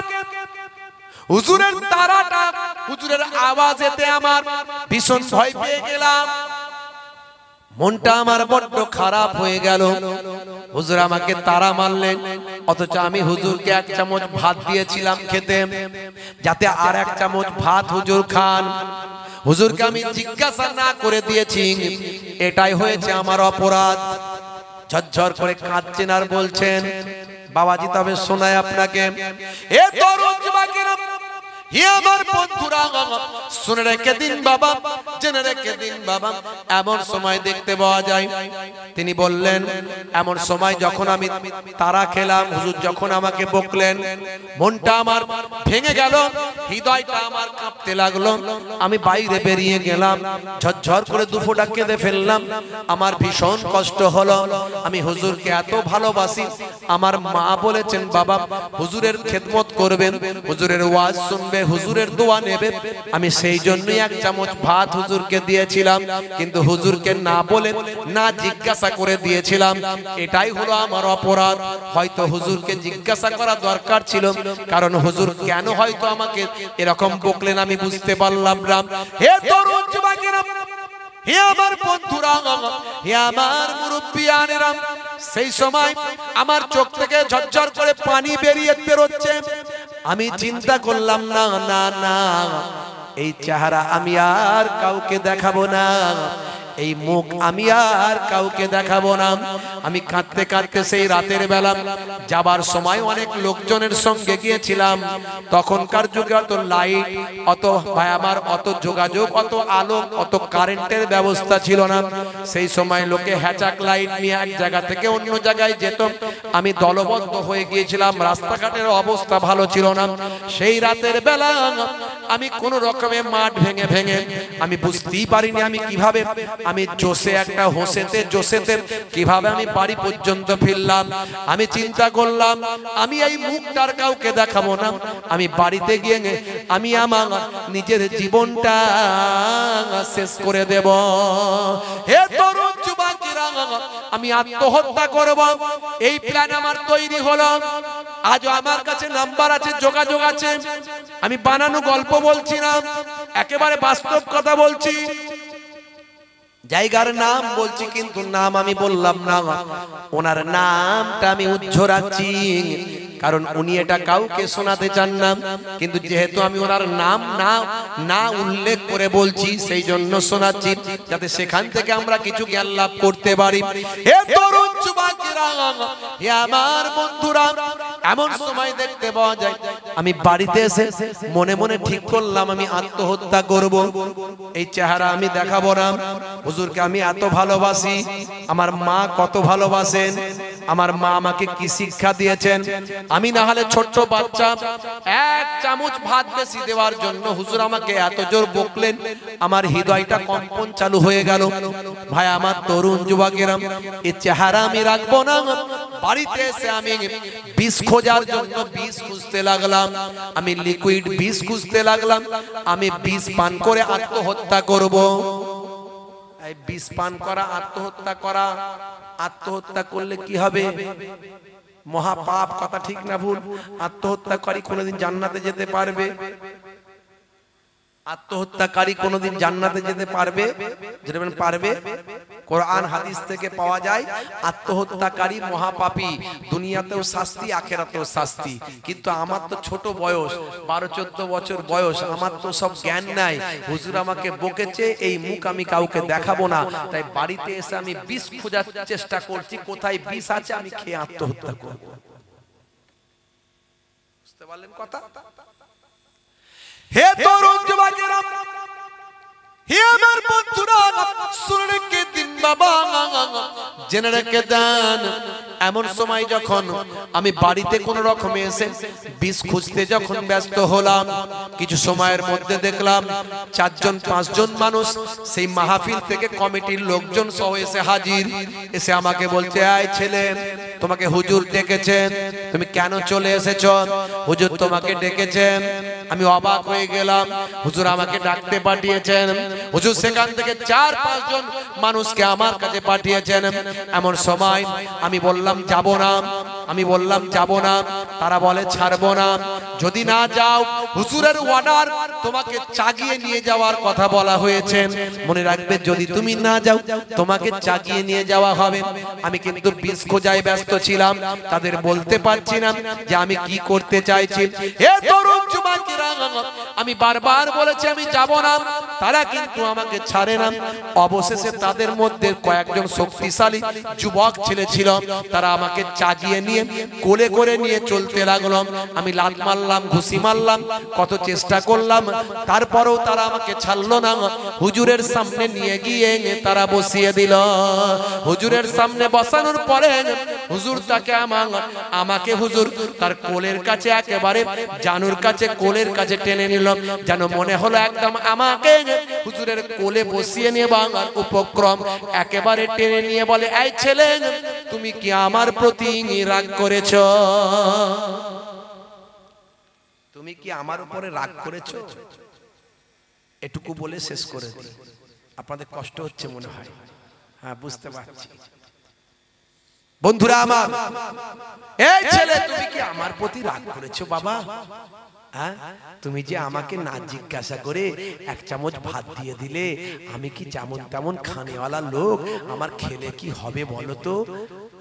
হুজুরের তারাটা, হুজুরের আওয়াজেতে আমার ভীষণ ভয় পেয়ে গেলাম, মনটা আমার বড্ড খারাপ হয়ে গেল। হুজুর আমাকে তারা মারলেন, অথচ আমি হুজুরকে 1 চামচ ভাত দিয়েছিলাম খেতে, যাতে আর 1 চামচ ভাত হুজুর খান। হুজুরকে আমি জিজ্ঞাসা না করে দিয়েছি, এটাই হয়েছে আমার অপরাধ। ঝরঝর করে কাঁদছেন আর বলছেন, বাবাজি তবে শোনায় আপনাকে, এ তরুণ যুবকেরা, হে আমার বন্ধুরা, শুনে রেখে দিন বাবা, জেনে রেখে দিন বাবা। এমন সময় দেখতে পাওয়া যায়, তিনি বললেন, এমন সময় যখন আমি তারা খেলাম, হুজুর যখন আমাকে বকলেন, মনটা আমার ভেঙে গেল, হৃদয়টা আমার কাঁপতে লাগলো। আমি বাইরে বেরিয়ে গেলাম, ঝরঝর করে দুফোঁটা কেঁদে ফেললাম। আমার ভীষণ কষ্ট হলো। আমি হুজুরকে এত ভালোবাসি। আমার মা বলেছেন বাবা হুজুরের খেদমত করবেন, হুজুরের ওয়াজ শুনবে, হুজুরের দোয়া নেবে। আমি সেই জন্যই 1 চামচ ভাত হুজুরকে দিয়েছিলাম, কিন্তু হুজুরকে না বলে না জিজ্ঞাসা করে দিয়েছিলাম। এটাই হলো আমার অপরাধ। হয়তো হুজুরকে জিজ্ঞাসা করা দরকার ছিল, কারণ হুজুর কেন হয়তো আমাকে এরকম বকলেন আমি বুঝতে পারলাম না। হে তরুণ যুবকেরা, হে আমার বন্ধুরা, হে আমার মুরব্বিয়ানেরা, সেই সময় আমার চোখ থেকে ঝরঝর করে পানি বেরোচ্ছে। আমি চিন্তা করলাম, না না না, এই চেহারা আমি আর কাউকে দেখাবো না, এই মুখ আমি আর কাউকে দেখাবো না। আমি কাঁদতে কাঁদতে সেই রাতের বেলা যাবার সময় অনেক লোকজনের সঙ্গে গিয়েছিলাম। তখনকার যুগে অত লাইট, অত ভাই আমার অত যোগাযোগ, অত আলো, অত কারেন্টের ব্যবস্থা ছিল না। সেই সময় লোকে হ্যাচাক লাইট নিয়ে এক জায়গা থেকে অন্য জায়গায় যেত। আমি দলবদ্ধ হয়ে গিয়েছিলাম, রাস্তাঘাটের অবস্থা ভালো ছিল না। সেই রাতের বেলা আমি কোন রকমে মাঠ ভেঙে ভেঙে আমি বুঝতেই পারিনি আমি কিভাবে, আমি জোশে একটা জোশেতে কিভাবে আমি বাড়ি পর্যন্ত ফিরলাম। আমি চিন্তা করলাম আমি এই মুখটার কাউকে দেখাবো না, আমি বাড়িতে গিয়ে আমি আমার নিজের জীবনটা শেষ করে দেব। হে তরুণ যুবকেরা, আমি আত্মহত্যা করব, এই প্ল্যান আমার তৈরি হলো। আজ আমার কাছে নাম্বার আছে, যোগাযোগ আছে। আমি বানানো গল্প বলছি না, একেবারে বাস্তব কথা বলছি। জায়গার নাম বলছি, কিন্তু নাম আমি বললাম না। ওনার নামটা আমি উজ্জ্ব রাখছি, কারণ উনি এটা কাউকে শোনাতে চান না। কিন্তু যেহেতু আমি ওনার নাম না উল্লেখ করে বলছি, সেই জন্য শোনাচ্ছি, যাতে সেখান থেকে আমরা কিছু জ্ঞান লাভ করতে পারি। হে তরুণ যুবকেরা, হে আমার বন্ধুরা, এমন সময় দেখতে পাওয়া যায় আমি বাড়িতে এসে মনে মনে ঠিক করলাম আমি আত্মহত্যা করব। এই চেহারা আমি দেখাবো না। হুজুরকে আমি এত ভালোবাসি, আমার মা কত ভালোবাসেন, আমার মা আমাকে কি শিক্ষা দিয়েছেন। আমি না হলে ছোট্ট বাচ্চা, এক চামচ ভাত বেশি দেওয়ার জন্য হুজুর আমাকে এত জোর বকলেন, আমার হৃদয়টা কম্পন চালু হয়ে গেল। ভাই আমার তরুণ যুবকেরা, এই চেহারা আমি রাখবো না। বাড়িতে এসে আমি বিষ খোঁজার জন্য বিষ খুঁজতে লাগলাম, আমি লিকুইড বিষ খুঁজতে লাগলাম। আমি বিষ পান করে আত্মহত্যা করব। এই বিষ পান করা, আত্মহত্যা করলে কি হবে? মহাপাপ, কথা ঠিক না ভুল? আত্মহত্যাকারী কোনোদিন জান্নাতে যেতে পারবে? আত্মহত্যাকারী কোনোদিন জান্নাতে যেতে পারবে? যেটা পারবে, কোরআন হাদিস থেকে পাওয়া যায় আত্মহত্যাকারী মহাপাপী, দুনিয়াতেও শাস্তি, আখেরাতেও শাস্তি। কিন্তু আমার তো ছোট বয়স, 12-14 বছর বয়স, আমার তো সব জ্ঞান নাই। হুজুর আমাকে বকেছে, এই মুখ আমি কাউকে দেখাবো না। তাই বাড়িতে এসে আমি বিষ খোঁজার চেষ্টা করছি, কোথায় বিষ আছে আমি খেয়ে আত্মহত্যা করব। বুঝতে পারলেন কথা? হে তরুণ যুবকেরা, হে আমার বন্ধুরা, শুনে রেখে দিন বাবা, জেনে রেখে দেন। এমন সময় যখন আমি বাড়িতে কোন রকমে এসে বিষ খুঁজতে যখন ব্যস্ত হলাম, কিছু সময়ের মধ্যে দেখলাম 4-5 জন মানুষ সেই মাহফিল থেকে কমিটির লোকজন সহ এসে হাজির। এসে আমাকে বলছে, এই ছেলে, তোমাকে হুজুর ডেকেছেন, তুমি কেন চলে এসেছো? হুজুর তোমাকে ডেকেছেন। আমি অবাক হয়ে গেলাম, হুজুর আমাকে ডাকতে পাঠিয়েছেন। হুজুর সেখান থেকে 4-5 জন মানুষকে আমার কাছে পাঠিয়েছেন। এমন সময় আমি বললাম যাব না, তারা বলে ছাড়বো না। যদি না যাও, হুজুরের অর্ডার, তোমাকে চাগিয়ে নিয়ে যাওয়ার কথা বলা হয়েছে। মনে রাখবে, যদি তুমি না যাও তোমাকে চাগিয়ে নিয়ে যাওয়া হবে। আমি কিন্তু বিষ খোঁজায় ব্যস্ত ছিলাম, তাদের বলতে পারছি না যে আমি কি করতে চাইছি। হে তরুণ যুবকেরা, আমি বারবার বলেছি আমি যাব না, তারা কিন্তু আমাকে ছাড়ে না। অবশেষে তাদের মধ্যে কয়েকজন শক্তিশালী যুবক ছেলে ছিল, তারা আমাকে চাগিয়ে নিয়ে কোলে করে নিয়ে চলতে লাগলো। আমি লাত মারলাম, ঘুষি মারলাম, কত চেষ্টা করলাম, তারপরেও তারা আমাকে ছাড়লো না। হুজুরের সামনে নিয়ে গিয়ে তারা বসিয়ে দিল। হুজুরের সামনে বসানোর পরে হুজুর তাকে আমাকে হুজুর তার কোলের কাছে, একেবারে জানুর কাছে, কোলের কাছে টেনে নিল, যেন মনে হলো একদম আমাকে হুজুরের কোলে বসিয়ে নিয়ে বাংলার উপক্রম। একেবারে টেনে নিয়ে বলে, এই ছেলে, তুমি কি আমার প্রতি রাগ করেছ? তুমি কি আমার উপরে রাগ করেছ? এটুকু বলে শেষ করে দিই। আপনাদের কষ্ট হচ্ছে মনে হয়, হ্যাঁ বুঝতে পারছি। বন্ধুরা আমার, এই ছেলে, তুমি কি আমার প্রতি রাগ করেছো বাবা? হ্যাঁ, তুমি যে আমাকে না জিজ্ঞাসা করে 1 চামচ ভাত দিয়ে দিলে, আমি কি যেমন তেমন খানেওয়ালা লোক? আমার খেলে কি হবে বলো তো?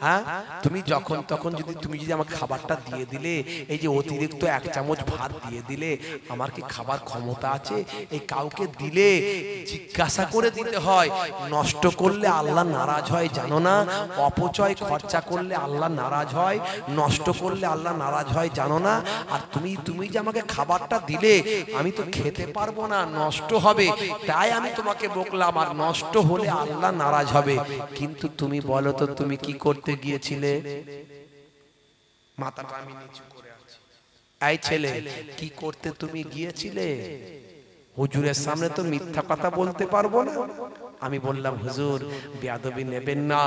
হ্যাঁ, তুমি যখন তখন তুমি যদি আমাকে খাবারটা দিয়ে দিলে, এই যে অতিরিক্ত 1 চামচ ভাত দিয়ে দিলে, আমার কি খাবার ক্ষমতা আছে? এই কাউকে দিলে জিজ্ঞাসা করে দিতে হয়। নষ্ট করলে আল্লাহ নারাজ হয় জানো না? অপচয় খরচা করলে আল্লাহ নারাজ হয়, নষ্ট করলে আল্লাহ নারাজ হয় জানো না? আর তুমি যে আমাকে খাবারটা দিলে, আমি তো খেতে পারবো না, নষ্ট হবে, তাই আমি তোমাকে বকলাম, আর নষ্ট হলে আল্লাহ নারাজ হবে। কিন্তু তুমি বলো তো, তুমি কি করতে গিয়েছিলে? মাথাটা আমি নিচু করে আছি। এই ছেলে, কি করতে তুমি গিয়েছিলে? হুজুরের সামনে তো মিথ্যা কথা বলতে পারবো না। আমি বললাম, হুজুর বেয়াদবি নেবেন না,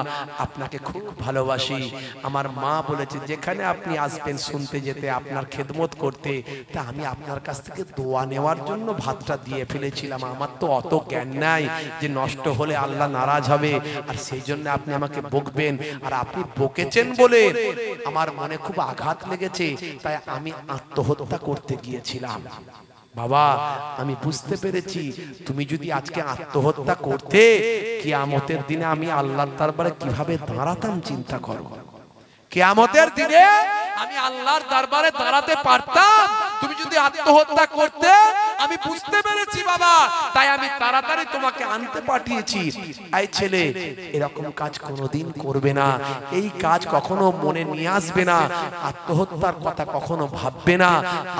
আপনাকে খুব ভালোবাসি। আমার মা বলেছে যেখানে আপনি আসবেন শুনতে যেতে, আপনার খেদমত করতে, তা আমি আপনার কাছ থেকে দোয়া নেওয়ার জন্য ভাতটা দিয়ে ফেলেছিলাম। আমার তো অত জ্ঞান নাই যে নষ্ট হলে আল্লাহ নারাজ হবে, আর সেই জন্য আপনি আমাকে বকবেন। আর আপনি বকেছেন বলে আমার মনে খুব আঘাত লেগেছে, তাই আমি আত্মহত্যা করতে গিয়েছিলাম। বাবা, আমি বুঝতে পেরেছি, তুমি যদি আজকে আত্মহত্যা করতে, কিয়ামতের দিনে আমি আল্লাহর দরবারে কিভাবে দাঁড়াতাম চিন্তা করো। কিয়ামতের দিনে আমি আল্লাহর দরবারে দাঁড়াতে পারতাম তুমি যদি আত্মহত্যা করতে। আমি বুঝতে পেরেছি বাবা, তাই আমি তাড়াতাড়ি তোমাকে আনতে পাঠিয়েছি। এই ছেলে, এরকম কাজ কোনোদিন করবে না, এই কাজ কখনো মনে নিয়ে আসবে না, আত্মহত্যার কথা কখনো ভাববে না,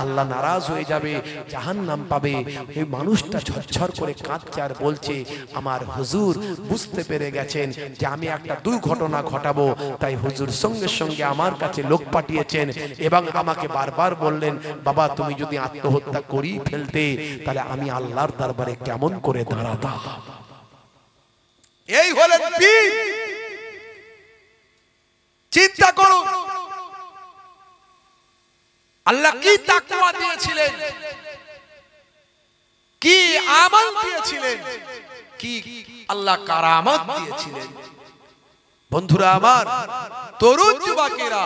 আল্লাহ নারাজ হয়ে যাবে, জাহান্নাম পাবে। এই মানুষটা ঝরঝর করে কাঁদছে আর বলছে, আমার হুজুর বুঝতে পেরে গেছেন যে আমি একটা দুর্ঘটনা ঘটাবো, তাই হুজুর সঙ্গে সঙ্গে আমার কাছে লোক পাঠিয়েছেন এবং আমাকে বারবার বললেন, বাবা তুমি যদি আত্মহত্যা করি ফেলতে, তাহলে আমি আল্লাহর দরবারে কেমন করে দাঁড়াতাম। এই হলেন পীর। চিন্তা করুন, আল্লাহ কি তাকওয়া দিয়েছিলেন, কি আমল দিয়েছিলেন, কি আল্লাহ কারামত দিয়েছিলেন। বন্ধুরা আমার, তরুণ যুবকেরা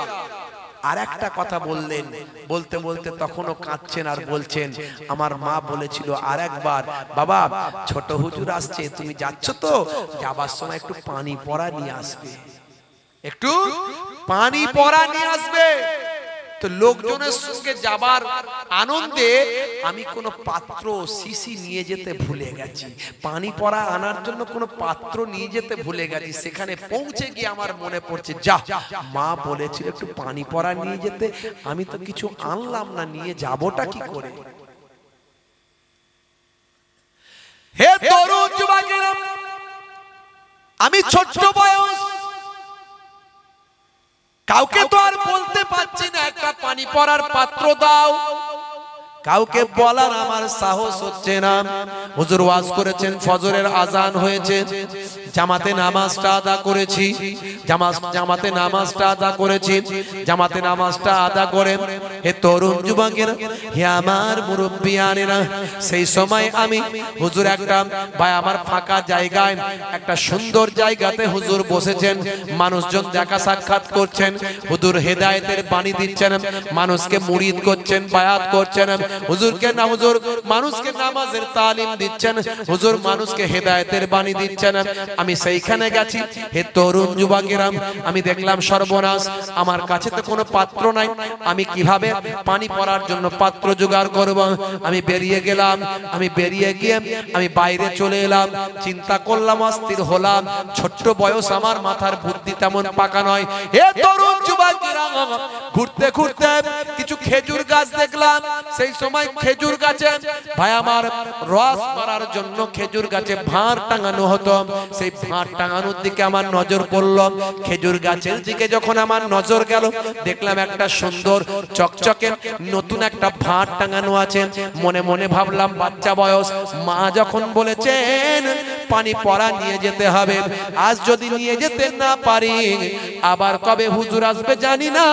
আর একটা কথা বললেন, বলতে বলতে তখনও কাঁদছেন আর বলছেন, আমার মা বলেছিল আর একবার, বাবা ছোট হুজুর আসছে, তুমি যাচ্ছ তো, যাবার সময় একটু পানি পড়া নিয়ে আসবে, একটু পানি পড়া নিয়ে আসবে। তো লোকজনের সঙ্গে যাবার আনন্দে আমি কোনো পাত্র শিশি নিয়ে যেতে ভুলে গেছি, পানি পড়া আনার জন্য কোনো পাত্র নিয়ে যেতে ভুলে গেছি। সেখানে পৌঁছে গিয়ে আমার মনে পড়ছে, যা মা বলেছিল একটু পানি পড়া নিয়ে যেতে, আমি তো কিছু আনলাম না, নিয়ে যাবোটা কি করে। হে তরুণ যুবকেরা, আমি ছোট্ট বয়স, কাউকে তো আর বলতে পারছি না একটা পানি পড়ার পাত্র দাও, কাউকে বলার আমার সাহস হচ্ছে না। হুজুর ওয়াজ করেছেন, ফজরের আজান হয়েছে, জামাতে নামাজটা আদা করেছি, জামাতে নামাজটা আদা করেছি, জামাতে নামাজটা আদা করেন। হে তরুণ যুবকেরা, হে আমার মুরব্বিয়ানেরা, সেই সময় আমি হুজুর একটা ভাই আমার ফাঁকা জায়গায়, একটা সুন্দর জায়গাতে হুজুর বসেছেন, মানুষজন দেখা সাক্ষাৎ করছেন, হুজুর হেদায়েতের বাণী দিচ্ছেন, মানুষকে মুরিদ করছেন, বায়াত করছেন, হুজুরকে না হুজুর মানুষকে নামাজের তালিম দিচ্ছেন, হুজুর মানুষকে হেদায়েতের বাণী দিচ্ছেন। আমি সেইখানে গেছি। হে তরুণ যুবকেরা, আমি দেখলাম সর্বনাশ, আমার কাছে তো কোনো পাত্র নাই, আমি কিভাবে পানি পড়ার জন্য পাত্র জোগাড় করব। আমি বেরিয়ে গেলাম, আমি বেরিয়ে গিয়ে আমি বাইরে চলে এলাম, চিন্তা করলাম, অস্থির হলাম, ছোট্ট বয়স, আমার মাথার বুদ্ধি তেমন পাকা নয়। হে তরুণ যুবকেরা, ঘুরতে ঘুরতে কিছু খেজুর গাছ দেখলাম। সেই সময় খেজুর গাছে ভাই আমার রস মারার জন্য খেজুর গাছে ভাঁড় টাঙানো হতো, সেই ভাঁড় টাঙানোর দিকে আমার নজর পড়ল। খেজুর গাছের দিকে যখন আমার নজর গেল, দেখলাম একটা সুন্দর চকচকে নতুন একটা ভাঁড় টাঙানো আছে। মনে মনে ভাবলাম, বাচ্চা বয়স, মা যখন বলেছেন পানি পড়া নিয়ে যেতে হবে, আজ যদি নিয়ে যেতে না পারি, আবার কবে হুজুর আসবে জানি না,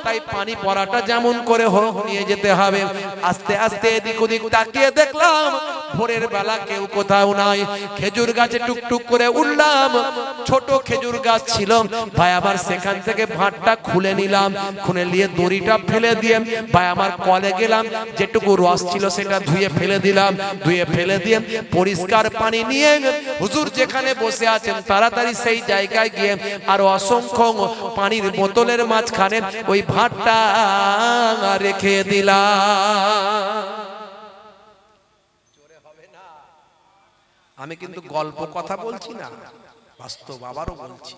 তাই পানি পড়াটা যেমন করে হোক নিয়ে যেতে হবে। আস্তে আস্তে এদিক ওদিক তাকিয়ে দেখলাম ভোরের বেলা কেউ কোথাও নাই। খেজুর গাছে টুকটুক করে উঠলাম, ছোট খেজুর গাছ ছিল ভাই আমার, সেখান থেকে ভাঁটটা খুলে নিলাম, খুলে নিয়ে দড়িটা ফেলে দিয়ে ভাই আমার কলে গেলাম, যেটুকু রস ছিল সেটা ধুয়ে ফেলে দিলাম, ধুয়ে ফেলে দিয়ে পরিষ্কার পানি নিয়ে হুজুর যেখানে বসে আছেন তাড়াতাড়ি সেই জায়গায় গিয়ে আর অসংখ্য পানির বোতলের মাঝখানে ওই ভাঁটটা রেখে দিলাম। আমি কিন্তু গল্প কথা বলছি না, বাস্তব আবারও বলছি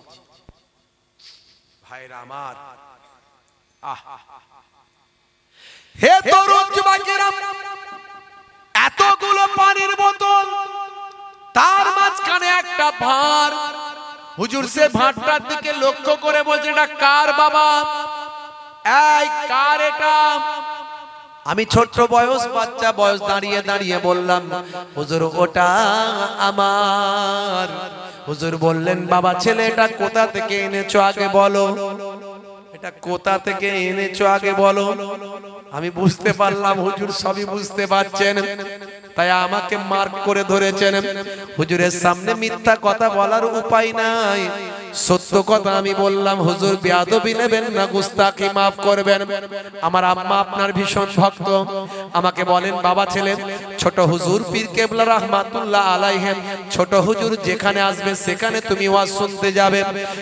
ভাইরা আমার। হে তরুণ যুবকেরা, এতগুলো পানির বোতল, তার মাঝখানে একটা ভাঁড়। হুজুর সে ভাঁড়টার দিকে লক্ষ্য করে বলছে, এটা কার বাবা? এই কার এটা? আমি ছোট্ট বয়স, বাচ্চা বয়স, দাঁড়িয়ে দাঁড়িয়ে বললাম, হুজুর ওটা আমার। হুজুর বললেন, বাবা ছেলে এটা কোথা থেকে এনেছো আগে বলো, এটা কোথা থেকে এনেছো আগে বলো। আমি বুঝতে পারলাম হুজুর সবই বুঝতে পারছেন, তাই আমাকে মার্ক করে ধরেছেন। হুজুরের সামনে মিথ্যা কথা বলার উপায় নাই, সত্য কথা আমি বললাম। হুজুর বেয়াদবি নেবেন না, গুস্তাখি মাফ করবেন। আমার আম্মা আপনার ভীষণ ভক্ত, আমাকে বলেন, বাবা ছেলে ছোট হুজুর পীর কেবলা রাহমাতুল্লাহ আলাইহিম, ছোট হুজুর যেখানে আসবে সেখানে তুমি ওয়াজ শুনতে যাবে।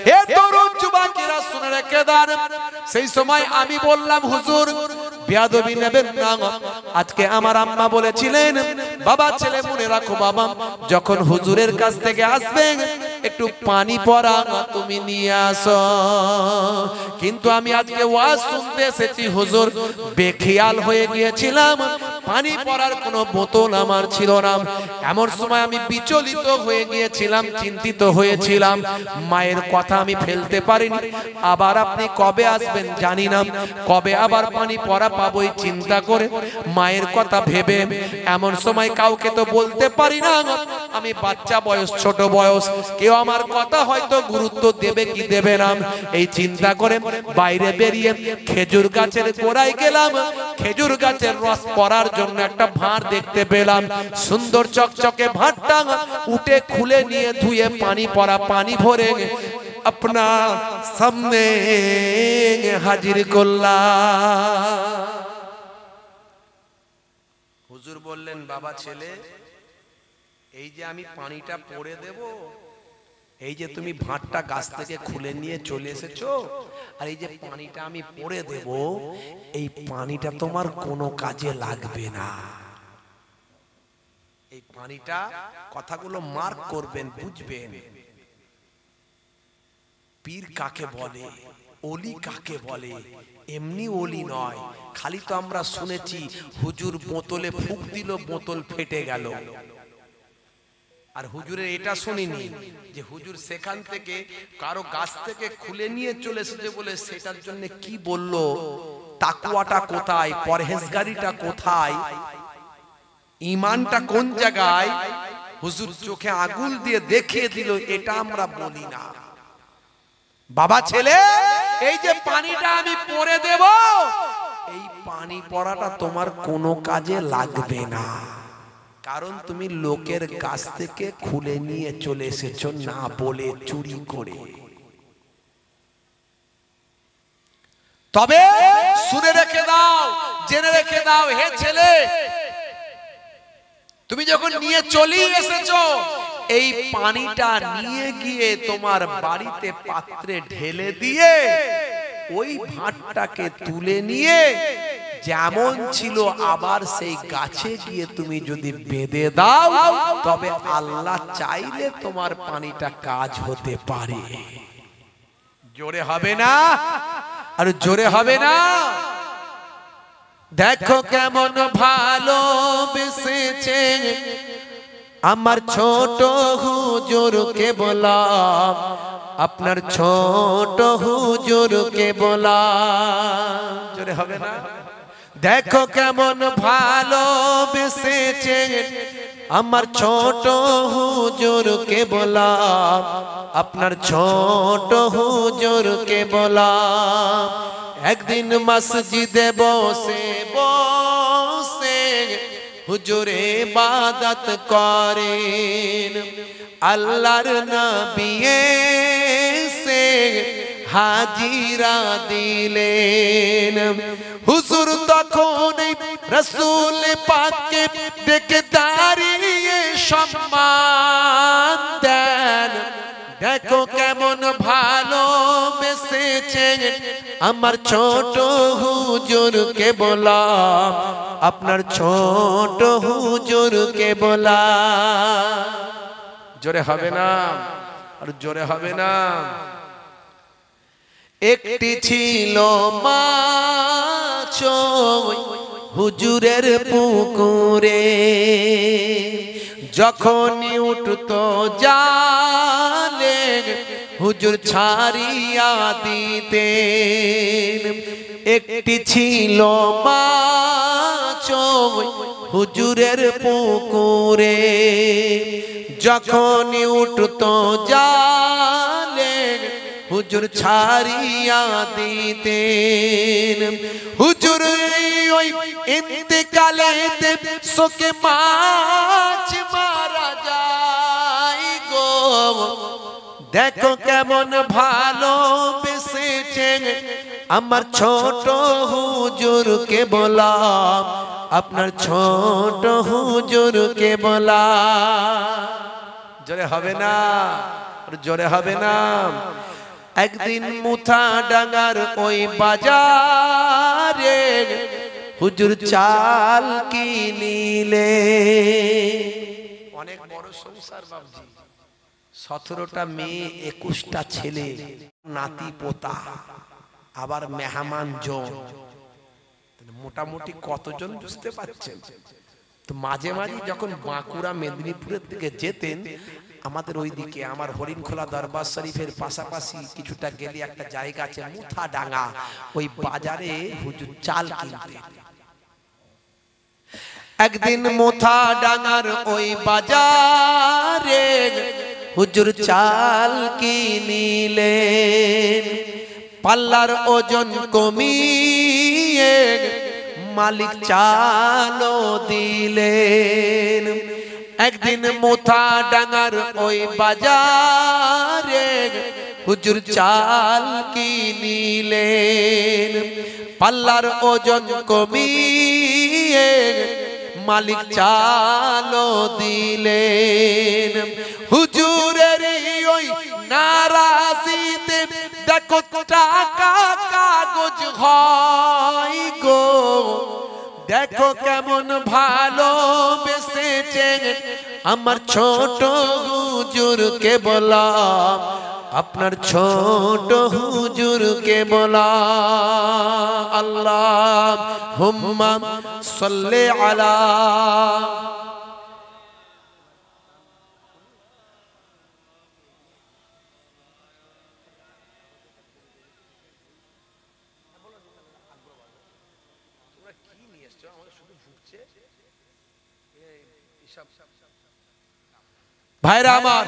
হে তরুণ যুবকেরা শুনে রেখে দেন। সেই সময় আমি বললাম, হুজুর বেয়াদবি নেবেন না। আজকে আমার আম্মা বলেছিলেন, বাবা ছেলে মনে রাখো বাবা, যখন হুজুরের কাছ থেকে আসবে একটু পানি পড়া তুমি নিয়ে আসো। কিন্তু আমি আজকে ওয়াজ শুনতে এসেছি হুজুর, বেখেয়াল হয়ে গিয়েছিলাম, পানি পড়ার কোনো বোতল আমার ছিল না। এমন সময় আমি বিচলিত হয়ে গিয়েছিলাম, চিন্তিত হয়েছিলাম, মায়ের কথা আমি ফেলতে পারিনি। আবার আপনি কবে আসবেন জানি না, কবে আবার পানি পড়া পাবো এই চিন্তা করে, মায়ের কথা ভেবে এমন সময় কাউকে তো বলতে পারি না, আমি বাচ্চা বয়স, ছোট বয়স, কেউ আমার কথা হয়তো গুরুত্ব দেবে কি দেবে না, এই চিন্তা করে বাইরে বেরিয়ে খেজুর গাছের গোড়ায় গেলাম। খেজুর গাছের রস পড়ার জন্য একটা ভাঁড় দেখতে পেলাম, সুন্দর চকচকে ভাঁড়টা উঠে খুলে নিয়ে ধুয়ে পানি পড়া পানি ভরে আপনার সামনে হাজির করলাম। হুজুর বললেন, বাবা ছেলে এই যে আমি পানিটা পড়ে দেব, এই যে তুমি ভাঁড়টা গাছ থেকে খুলে নিয়ে চলে এসেছো, আর এই যে পানিটা আমি পড়ে দেব, এই পানিটা তোমার কোনো কাজে লাগবে না। এই পানিটা, কথাগুলো মার্ক করবেন, বুঝবেন। পীর কাকে বলে, ওলি কাকে বলে, এমনি ওলি নয়। খালি তো আমরা শুনেছি হুজুর বোতলে ফুঁক দিল, বোতল ফেটে গেল। আর হুজুরের এটা শুনিনি যে হুজুর সেখান থেকে কারো গাছ থেকে খুলে নিয়ে চলে এসেছে বলে সেটার জন্য কি বলল, তাকওয়াটা কোথায়, পরহেজগারিটা কোথায়, ঈমানটা কোন জায়গায়, হুজুর চোখে আগুন দিয়ে দেখিয়ে দিল, এটা আমরা বলি না। বাবা ছেলে এই যে পানিটা আমি পড়ে দেব, এই পানি পড়াটা তোমার কোনো কাজে লাগবে না, কারণ তুমি লোকের কাছ থেকে খুলে নিয়ে চলে এসেছো না বলে, চুরি করে। তবে শুনে রেখে দাও, জেনে রেখে দাও, হে ছেলে তুমি যখন নিয়ে চলে এসেছো, এই পানিটা নিয়ে গিয়ে তোমার বাড়িতে পাত্রে ঢেলে দিয়ে ওই ভাঁড়টাকে তুলে নিয়ে যেমন ছিল আবার সেই গাছে গিয়ে তুমি যদি বেঁধে দাও, তবে আল্লাহ চাইলে তোমার পানিটা কাজ হতে পারে। জোরে হবে না, আর জোরে হবে না। দেখো কেমন ভালোবেসেছে আমার ছোট হুজুরকে বললাম, আপনার ছোট হুজুরকে বললাম। জোরে হবে না। দেখো কেমন ভালোবেসেছে আমার ছোট হুজুরকে বললাম, আপনার ছোট হুজুরকে বললাম। একদিন মসজিদে বসে বসে হুজুর ইবাদত করেন, আল্লাহর নবী এসে হাজিরা দিলেন। হুজুর তখন রাসূল পাককে ডেকে দাঁড়িয়ে সম্মান দেন। দেখো কেমন ভালোবেসেছেন আমার ছোট হুজুরকে বলা, আপনার ছোট হুজুরকে বলা। জোরে হবে না, আর জোরে হবে না। একটি ছিল মাছ হুজুরের পুকুরে, যখনই উঠতো জালে হুজুর ছাড়িয়া দিতেন। একটি ছিল মাছ হুজুরের পুকুরে, যখনই উঠতো জালে হুজুর ছাড়িয়া দিতেন। হুজুর ওই ইন্তেকালেতে শোকে মাছ মারা যায় গো। দেখো কেমন ভালোবেসেছেন আমার ছোট হুজুরকে বলা, আপনার ছোট হুজুরকে বলা। জোরে হবে না, জোরে হবে না। একদিন মুথাডাঙ্গার ওই বাজারে হুজুর চাল কিনিলে। অনেক বড় সংসার বাবজি, 17টা মেয়ে 21টা ছেলে, নাতি পোতা, আবার মেহমান জন, মোটামুটি কতজন বুঝতে পারছেন? তো মাঝে মাঝে যখন বাঁকুড়া মেদিনীপুরের দিকে যেতেন, আমাদের ওইদিকে আমার হরিণখোলা দরবার শরীফের পাশাপাশি কিছুটা গেলে একটা জায়গা আছে মুথাডাঙ্গা, ওই বাজারে হুজুর চাল কিনতেন। একদিন মুথাডাঙ্গার ওই বাজারে হুজুর চাল কিনিলেন। পাল্লার ওজন কমিয়ে মালিক চালও দিলেন। একদিন মুথাডাঙ্গার ওই বাজারে হুজুর চাল কিনিলেন। পাল্লার ওজন কমিয়ে মালিক চালও দিলেন। হুজুরের ওই নারাজিতে দেখো টাকা কাগজ হয় গো। দেখো কেমন ভালোবেসেছেন আমার ছোট হুজুরকে বলা, আপনার ছোট হুজুরকে বলা। আল্লাহুম্মা সাল্লি আলা ভাইরা আমার।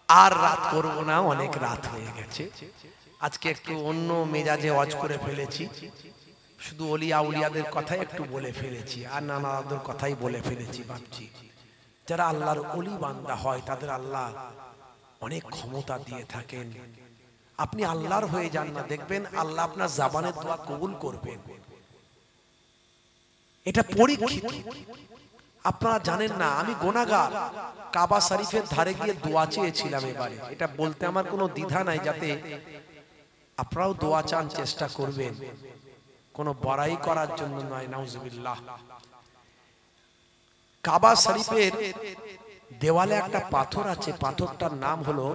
আর রাত করব না, অনেক রাত হয়ে গেছে। আজকে একটু অন্য মেজাজে ওয়াজ করে ফেলেছি, শুধু ওলি আউলিয়াদের কথাই একটু বলে ফেলেছি, আর নানাদের কথাই বলে ফেলেছি। ভাবছি যারা আল্লাহর ওলি বান্দা হয় তাদের আল্লাহ অনেক ক্ষমতা দিয়ে থাকেন। আপনি আল্লাহর হয়ে যান না, দেখবেন আল্লাহ আপনার জবানের দোয়া কবুল করবেন। এটা পরীক্ষিত। আপনারা জানেন না, আমি গুনাহগার। কাবা শরীফের ধারে গিয়ে দোয়া চেয়েছিলাম এবারে। এটা বলতে আমার কোনো দ্বিধা নাই, যাতে আপনারাও দোয়া চান, চেষ্টা করবেন, কোনো বড়াই করার জন্য নয়। নাউজুবিল্লাহ। কাবা শরীফের দেওয়ালে একটা পাথর আছে, পাথরটার নাম হলো,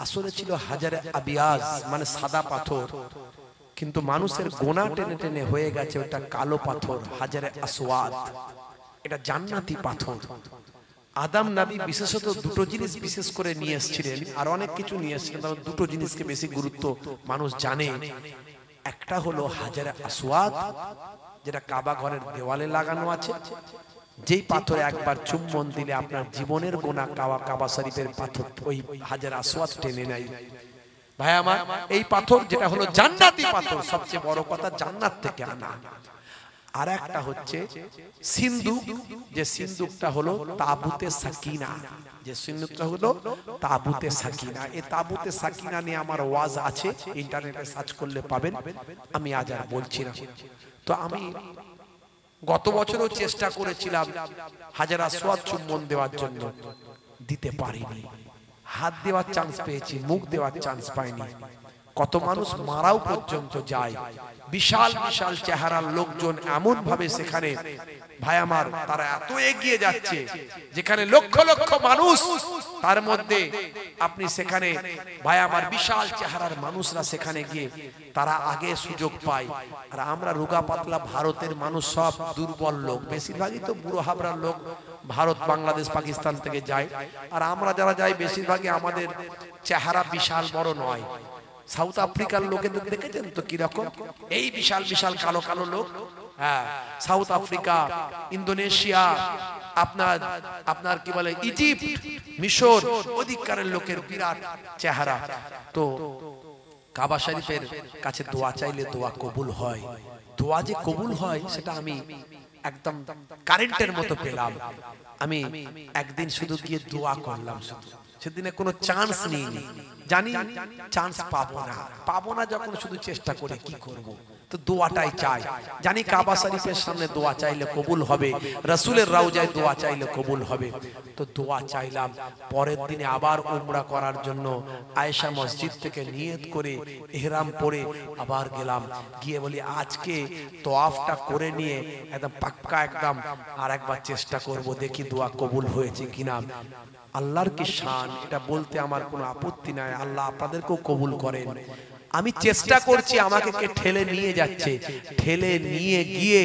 আসলে ছিল হাজারে আবিয়াজ, মানে সাদা পাথর, কিন্তু মানুষের গোনা টেনে টেনে হয়ে গেছে ওটা কালো পাথর, হাজারে আসওয়াদ। এটা জান্নাতি পাথর। আদম নবী বিশেষত দুটো জিনিস বিশেষ করে নিয়ে এসেছিলেন, আর অনেক কিছু নিয়ে এসেছিলেন, তবে দুটো জিনিসকে বেশি গুরুত্ব মানুষ জানে। একটা হলো হাজারে আসওয়াদ, যেটা কাবা ঘরের দেওয়ালে লাগানো আছে, যেই পাথরে একবার চুম্বন দিলে আপনার জীবনের গোনা কাবা শরীফের পাথর ওই হাজারে আসওয়াদ টেনে নেয়। ভাই আমার, এই পাথর যেটা হলো জান্নাতি পাথর, সবচেয়ে বড় কথা জান্নাত থেকে আনা। আর একটা হচ্ছে সিন্দুক, যে সিন্দুকটা হলো তাবুতে সাকিনা, যে সিন্দুকটা হলো তাবুতে সাকিনা। এই তাবুতে সাকিনা নিয়ে আমার ওয়াজ আছে, ইন্টারনেটে সার্চ করলে পাবেন, আমি আজ আর বলছি না। তো আমি গত বছরও চেষ্টা করেছিলাম হাজার আসওয়াদ চুম্বন দেওয়ার জন্য, দিতে পারিনি। হাত দেওয়ার চান্স পেয়েছি, মুখ দেওয়ার চান্স পাইনি। কত মানুষ মারাও পর্যন্ত যায়। বিশাল বিশাল চেহারার লোকজন এমন ভাবে সেখানে, ভাই আমার, তারা এত এগিয়ে যাচ্ছে যেখানে লক্ষ লক্ষ মানুষ, তার মধ্যে আপনি সেখানে, ভাই আমার, বিশাল চেহারার মানুষরা সেখানে গিয়ে তারা আগে সুযোগ পায়। আর আমরা রোগা পাতলা ভারতের মানুষ, সব দুর্বল লোক, বেশিরভাগই তো বুড়ো হাবড়ার লোক ভারত, বাংলাদেশ, পাকিস্তান থেকে যায়। আর আমরা যারা যাই বেশিরভাগই আমাদের চেহারা বিশাল বড় নয়। সাউথ আফ্রিকার লোকেদের দেখেছেন তো কিরকম, এই বিশাল বিশাল কালো কালো লোক। হ্যাঁ, সাউথ আফ্রিকা, ইন্দোনেশিয়া, আপনার কি বলে ইজিপ্ট, মিশর, ওদিককারের লোকের বিরাট চেহারা। তো কাবা শরীফের কাছে দোয়া চাইলে দোয়া কবুল হয়। দোয়া যে কবুল হয় সেটা আমি একদম কারেন্টের মতো পেলাম। আমি একদিন শুধু গিয়ে দোয়া করলাম, সেদিনে কোনো চান্স নিইনি, জানি চান্স পাবো না যখন শুধু চেষ্টা করে কি করব। তো দোয়াটাই চাই, জানি কাবা শরীফের সামনে দোয়া চাইলে কবুল হবে, রাসূলের রওজায় দোয়া চাইলে কবুল হবে। তো দোয়া চাইলাম। পরের দিনে আবার উমরা করার জন্য আয়েশা মসজিদ থেকে নিয়ত করে ইহরাম পরে আবার গেলাম। গিয়ে বলি আজকে তওয়াফটা করে নিয়ে একদম পাক্কা একদম আর একবার চেষ্টা করব, দেখি দোয়া কবুল হয়েছে কিনা। আল্লাহর কি শান, এটা বলতে আমার কোনো আপত্তি নাই। আল্লাহ আপনাদেরকেও কবুল করেন। আমি চেষ্টা করছি, আমাকে কে ঠেলে নিয়ে যাচ্ছে, ঠেলে নিয়ে গিয়ে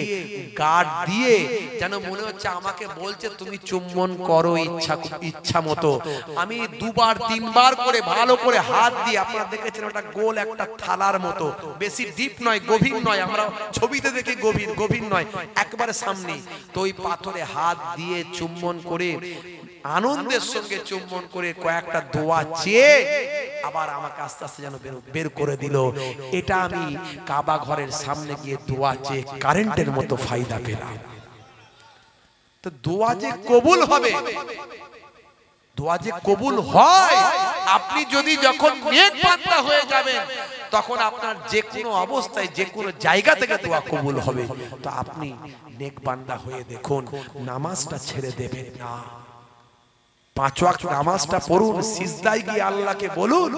গার্ড দিয়ে যেন মনে হচ্ছে আমাকে বলছে তুমি চুম্বন করো ইচ্ছা মতো। আমি দুবার তিনবার করে ভালো করে হাত দিয়ে, আপনারা দেখেছেন ওটা গোল একটা থালার মতো, বেশি ডিপ নয়, গভীর নয়, আমরা ছবিতে দেখি গভীর নয়, একবারে সামনে। তো ওই পাথরে হাত দিয়ে চুম্বন করে, আনন্দের সঙ্গে চুম্বন করে কয়েকটা দোয়া চেয়ে আবার আমাকে আস্তে আস্তে যেন বের করে দিল। এটা আমি কাবা ঘরের সামনে গিয়ে দোয়া চেয়ে কারেন্টের মতো ফায়দা পেলাম। তো দোয়া যে কবুল হবে, দোয়া যে কবুল হয়, আপনি যদি যখন নেক বান্দা হয়ে যাবেন তখন আপনার যে কোনো অবস্থায় যে কোনো জায়গা থেকে দোয়া কবুল হবে। তো আপনি নেক বান্দা হয়ে দেখুন, নামাজটা ছেড়ে দেবেন না। 5 ওয়াক্ত নামাজটা পড়ুন, সিজদায় গিয়ে আল্লাহকে বলুন,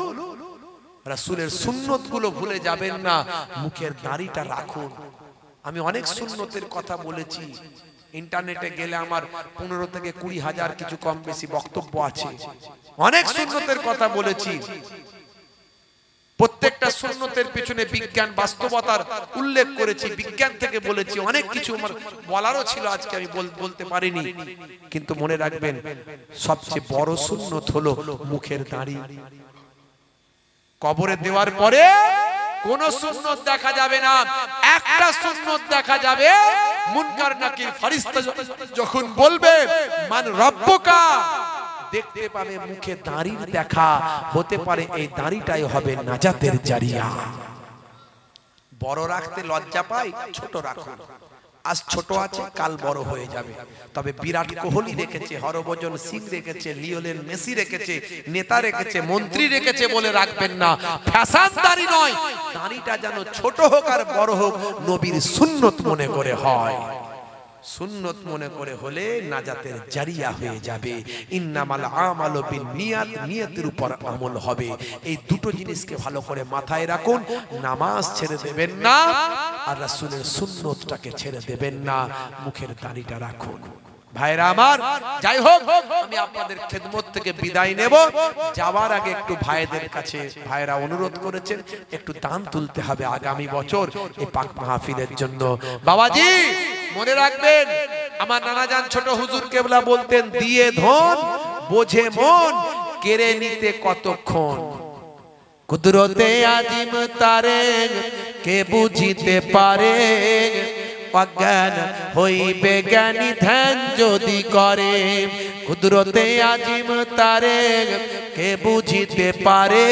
রাসূলের সুন্নতগুলো ভুলে যাবেন না, মুখের দাড়িটা রাখুন। আমি অনেক সুন্নতের কথা বলেছি, ইন্টারনেটে গেলে আমার 15 থেকে 20 হাজার কিছু কম বেশি বক্তব্য আছে। অনেক সুন্নতের কথা বলেছি, প্রত্যেকটা সুন্নতের পেছনে বিজ্ঞান বাস্তবতার উল্লেখ করেছি, বিজ্ঞান থেকে বলেছি। অনেক কিছু আমার বলারও ছিল, আজকে আমি বলতে পারিনি। কিন্তু মনে রাখবেন, সবচেয়ে বড় সুন্নত হলো মুখের দাড়ি। কবরে দেওয়ার পরে কোন সুন্নত দেখা যাবে না, একটা সুন্নত দেখা যাবে। মুনকার নাকির ফেরেশতা যখন বলবে মান রব্বুকা, দেখতে পাবে মুখে দাড়ির দেখা, হতে পারে এই দাড়িটাই হবে নাজাতের জারিয়া। বড় রাখতে লজ্জা পাই, ছোট রাখুন। আজ ছোট আছে, কাল বড় হয়ে যাবে। তবে বিরাট কোহলি রেখেছে, হরভজন সিং রেখেছে, লিওনেল মেসি রেখেছে, নেতা রেখেছে, মন্ত্রী রেখেছে বলে রাখবেন না। ফ্যাশন দাড়ি নয়, দাড়িটা যেন ছোট হোক আর বড় হোক নবীর সুন্নত মনে করে হয়। সুন্নত মনে করে হলে নাজাতের জারিয়া হয়ে যাবে। ইন্নামাল আমালু বিন্নিয়াত, নিয়তের উপর আমল হবে। এই দুটো জিনিসকে ভালো করে মাথায় রাখুন। নামাজ ছেড়ে দেবেন না, আর রাসূলের সুন্নতটাকে ছেড়ে দেবেন না। মুখের দাড়িটা রাখুন। ভাইরা আমার, যাই হোক, আমি আপনাদের খেদমত থেকে বিদায় নেব। যাওয়ার আগে একটু ভাইদের কাছে, ভাইরা অনুরোধ করেছেন একটু দান তুলতে হবে আগামী বছর এই পাক মাহফিলের জন্য। বাবাজি মনে রাখবেন, আমার নানাজান ছোট হুজুর কেবলা বলতেন, দিয়ে ধন বোঝে মন, কেড়ে নিতে কতক্ষণ। কুদরতে আজিম তারে কে বুঝিতে পারে, অজ্ঞান হইবে জ্ঞানী ধ্যান যদি করে। কুদরতে আজিম তারে কে বুঝিতে পারে,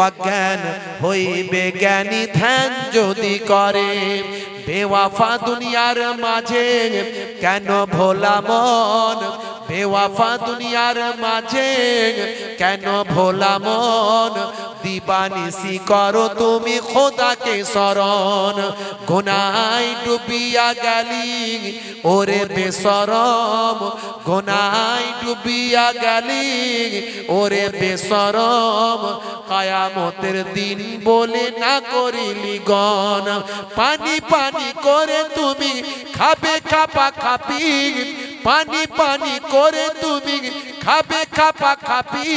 অজ্ঞান হইবে জ্ঞানী ধ্যান যদি করে বেওয়াফা দুনিয়ার মাঝে কেন ভোলা মন বেওয়াফা দুনিয়ার মাঝে কেন ভোলা মন দিবানিসি করো তুমি খোদাকে শরণ গুনায় ডুবিয়া গেলি ওরে বেশরম গুনায় ডুবিয়া গেলি ওরে বেশরম কিয়ামতের দিন বলে না করিলি গণ পানি পানি করে তুমি খাবে খাপা খাপি পানি পানি করে তুমি খাবে খাপা খাপি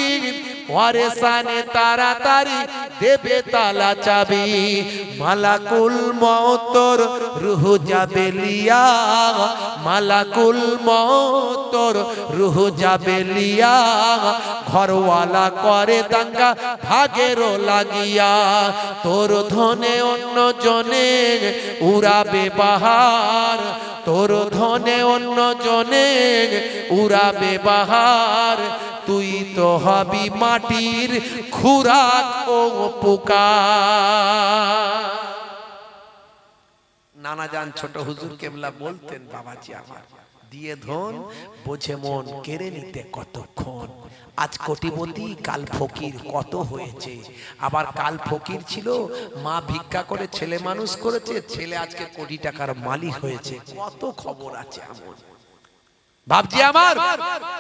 ওয়ারেসানে তাড়াতাড়ি দেবে তালা চাবি মালাকুল মওতর রূহ যাবে লিয়া মালাকুল মওতর রূহ যাবে লিয়া ঘরওয়ালা করে দাঙ্গা ভাগেরও লাগিয়া তোর ধনে অন্য জনে উড়াবে বাহার তোর ধনে অন্য জনে উড়াবে বাহার তুই তো হবি মাটির খুরাক ও পুকার নানা জান ছোট হুজুর কেবলা বলতেন বাবাজি আমার দিয়ে ধন বোঝে মন কেড়ে নিতে কতক্ষণ আজ কোটিপতি কাল ফকির কত হয়েছে আবার কাল ফকির ছিল মা ভিক্ষা করে ছেলে মানুষ করেছে ছেলে আজকে কোটি টাকার মালিক হয়েছে কত খবর আছে এমন বাপজি আমার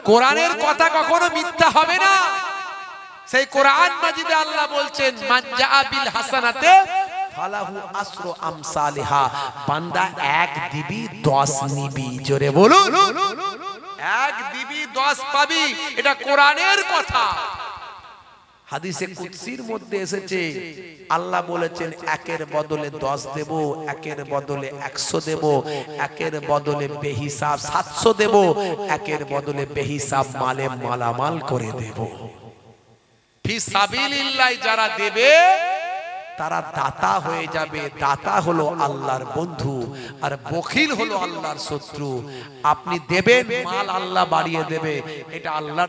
কোরআনের কথা কখনো মিথ্যা হবে না সেই কোরআন মাজিদে আল্লাহ বলছেন মান জাআ বিল হাসানাতে ফালাহু আসরু আমসালিহা বান্দা এক দিবি 10 নিবি জোরে বলুন এক দিবি 10 পাবি এটা কোরআনের কথা হাদিসে কুদসির মধ্যে এসেছে আল্লাহ বলেছেন একের বদলে 10 দেব একের বদলে 100 দেব একের বদলে বেহিসাব 700 দেব একের বদলে বেহিসাব মালে মালামাল করে দেব ফি সাবিলিল্লাহ যারা দেবে তারা দাতা হয়ে যাবে দাতা হলো আল্লাহর বন্ধু আর বখিল হলো আল্লাহর শত্রু আপনি দেবেন মাল আল্লাহ বাড়িয়ে দেবে এটা আল্লাহ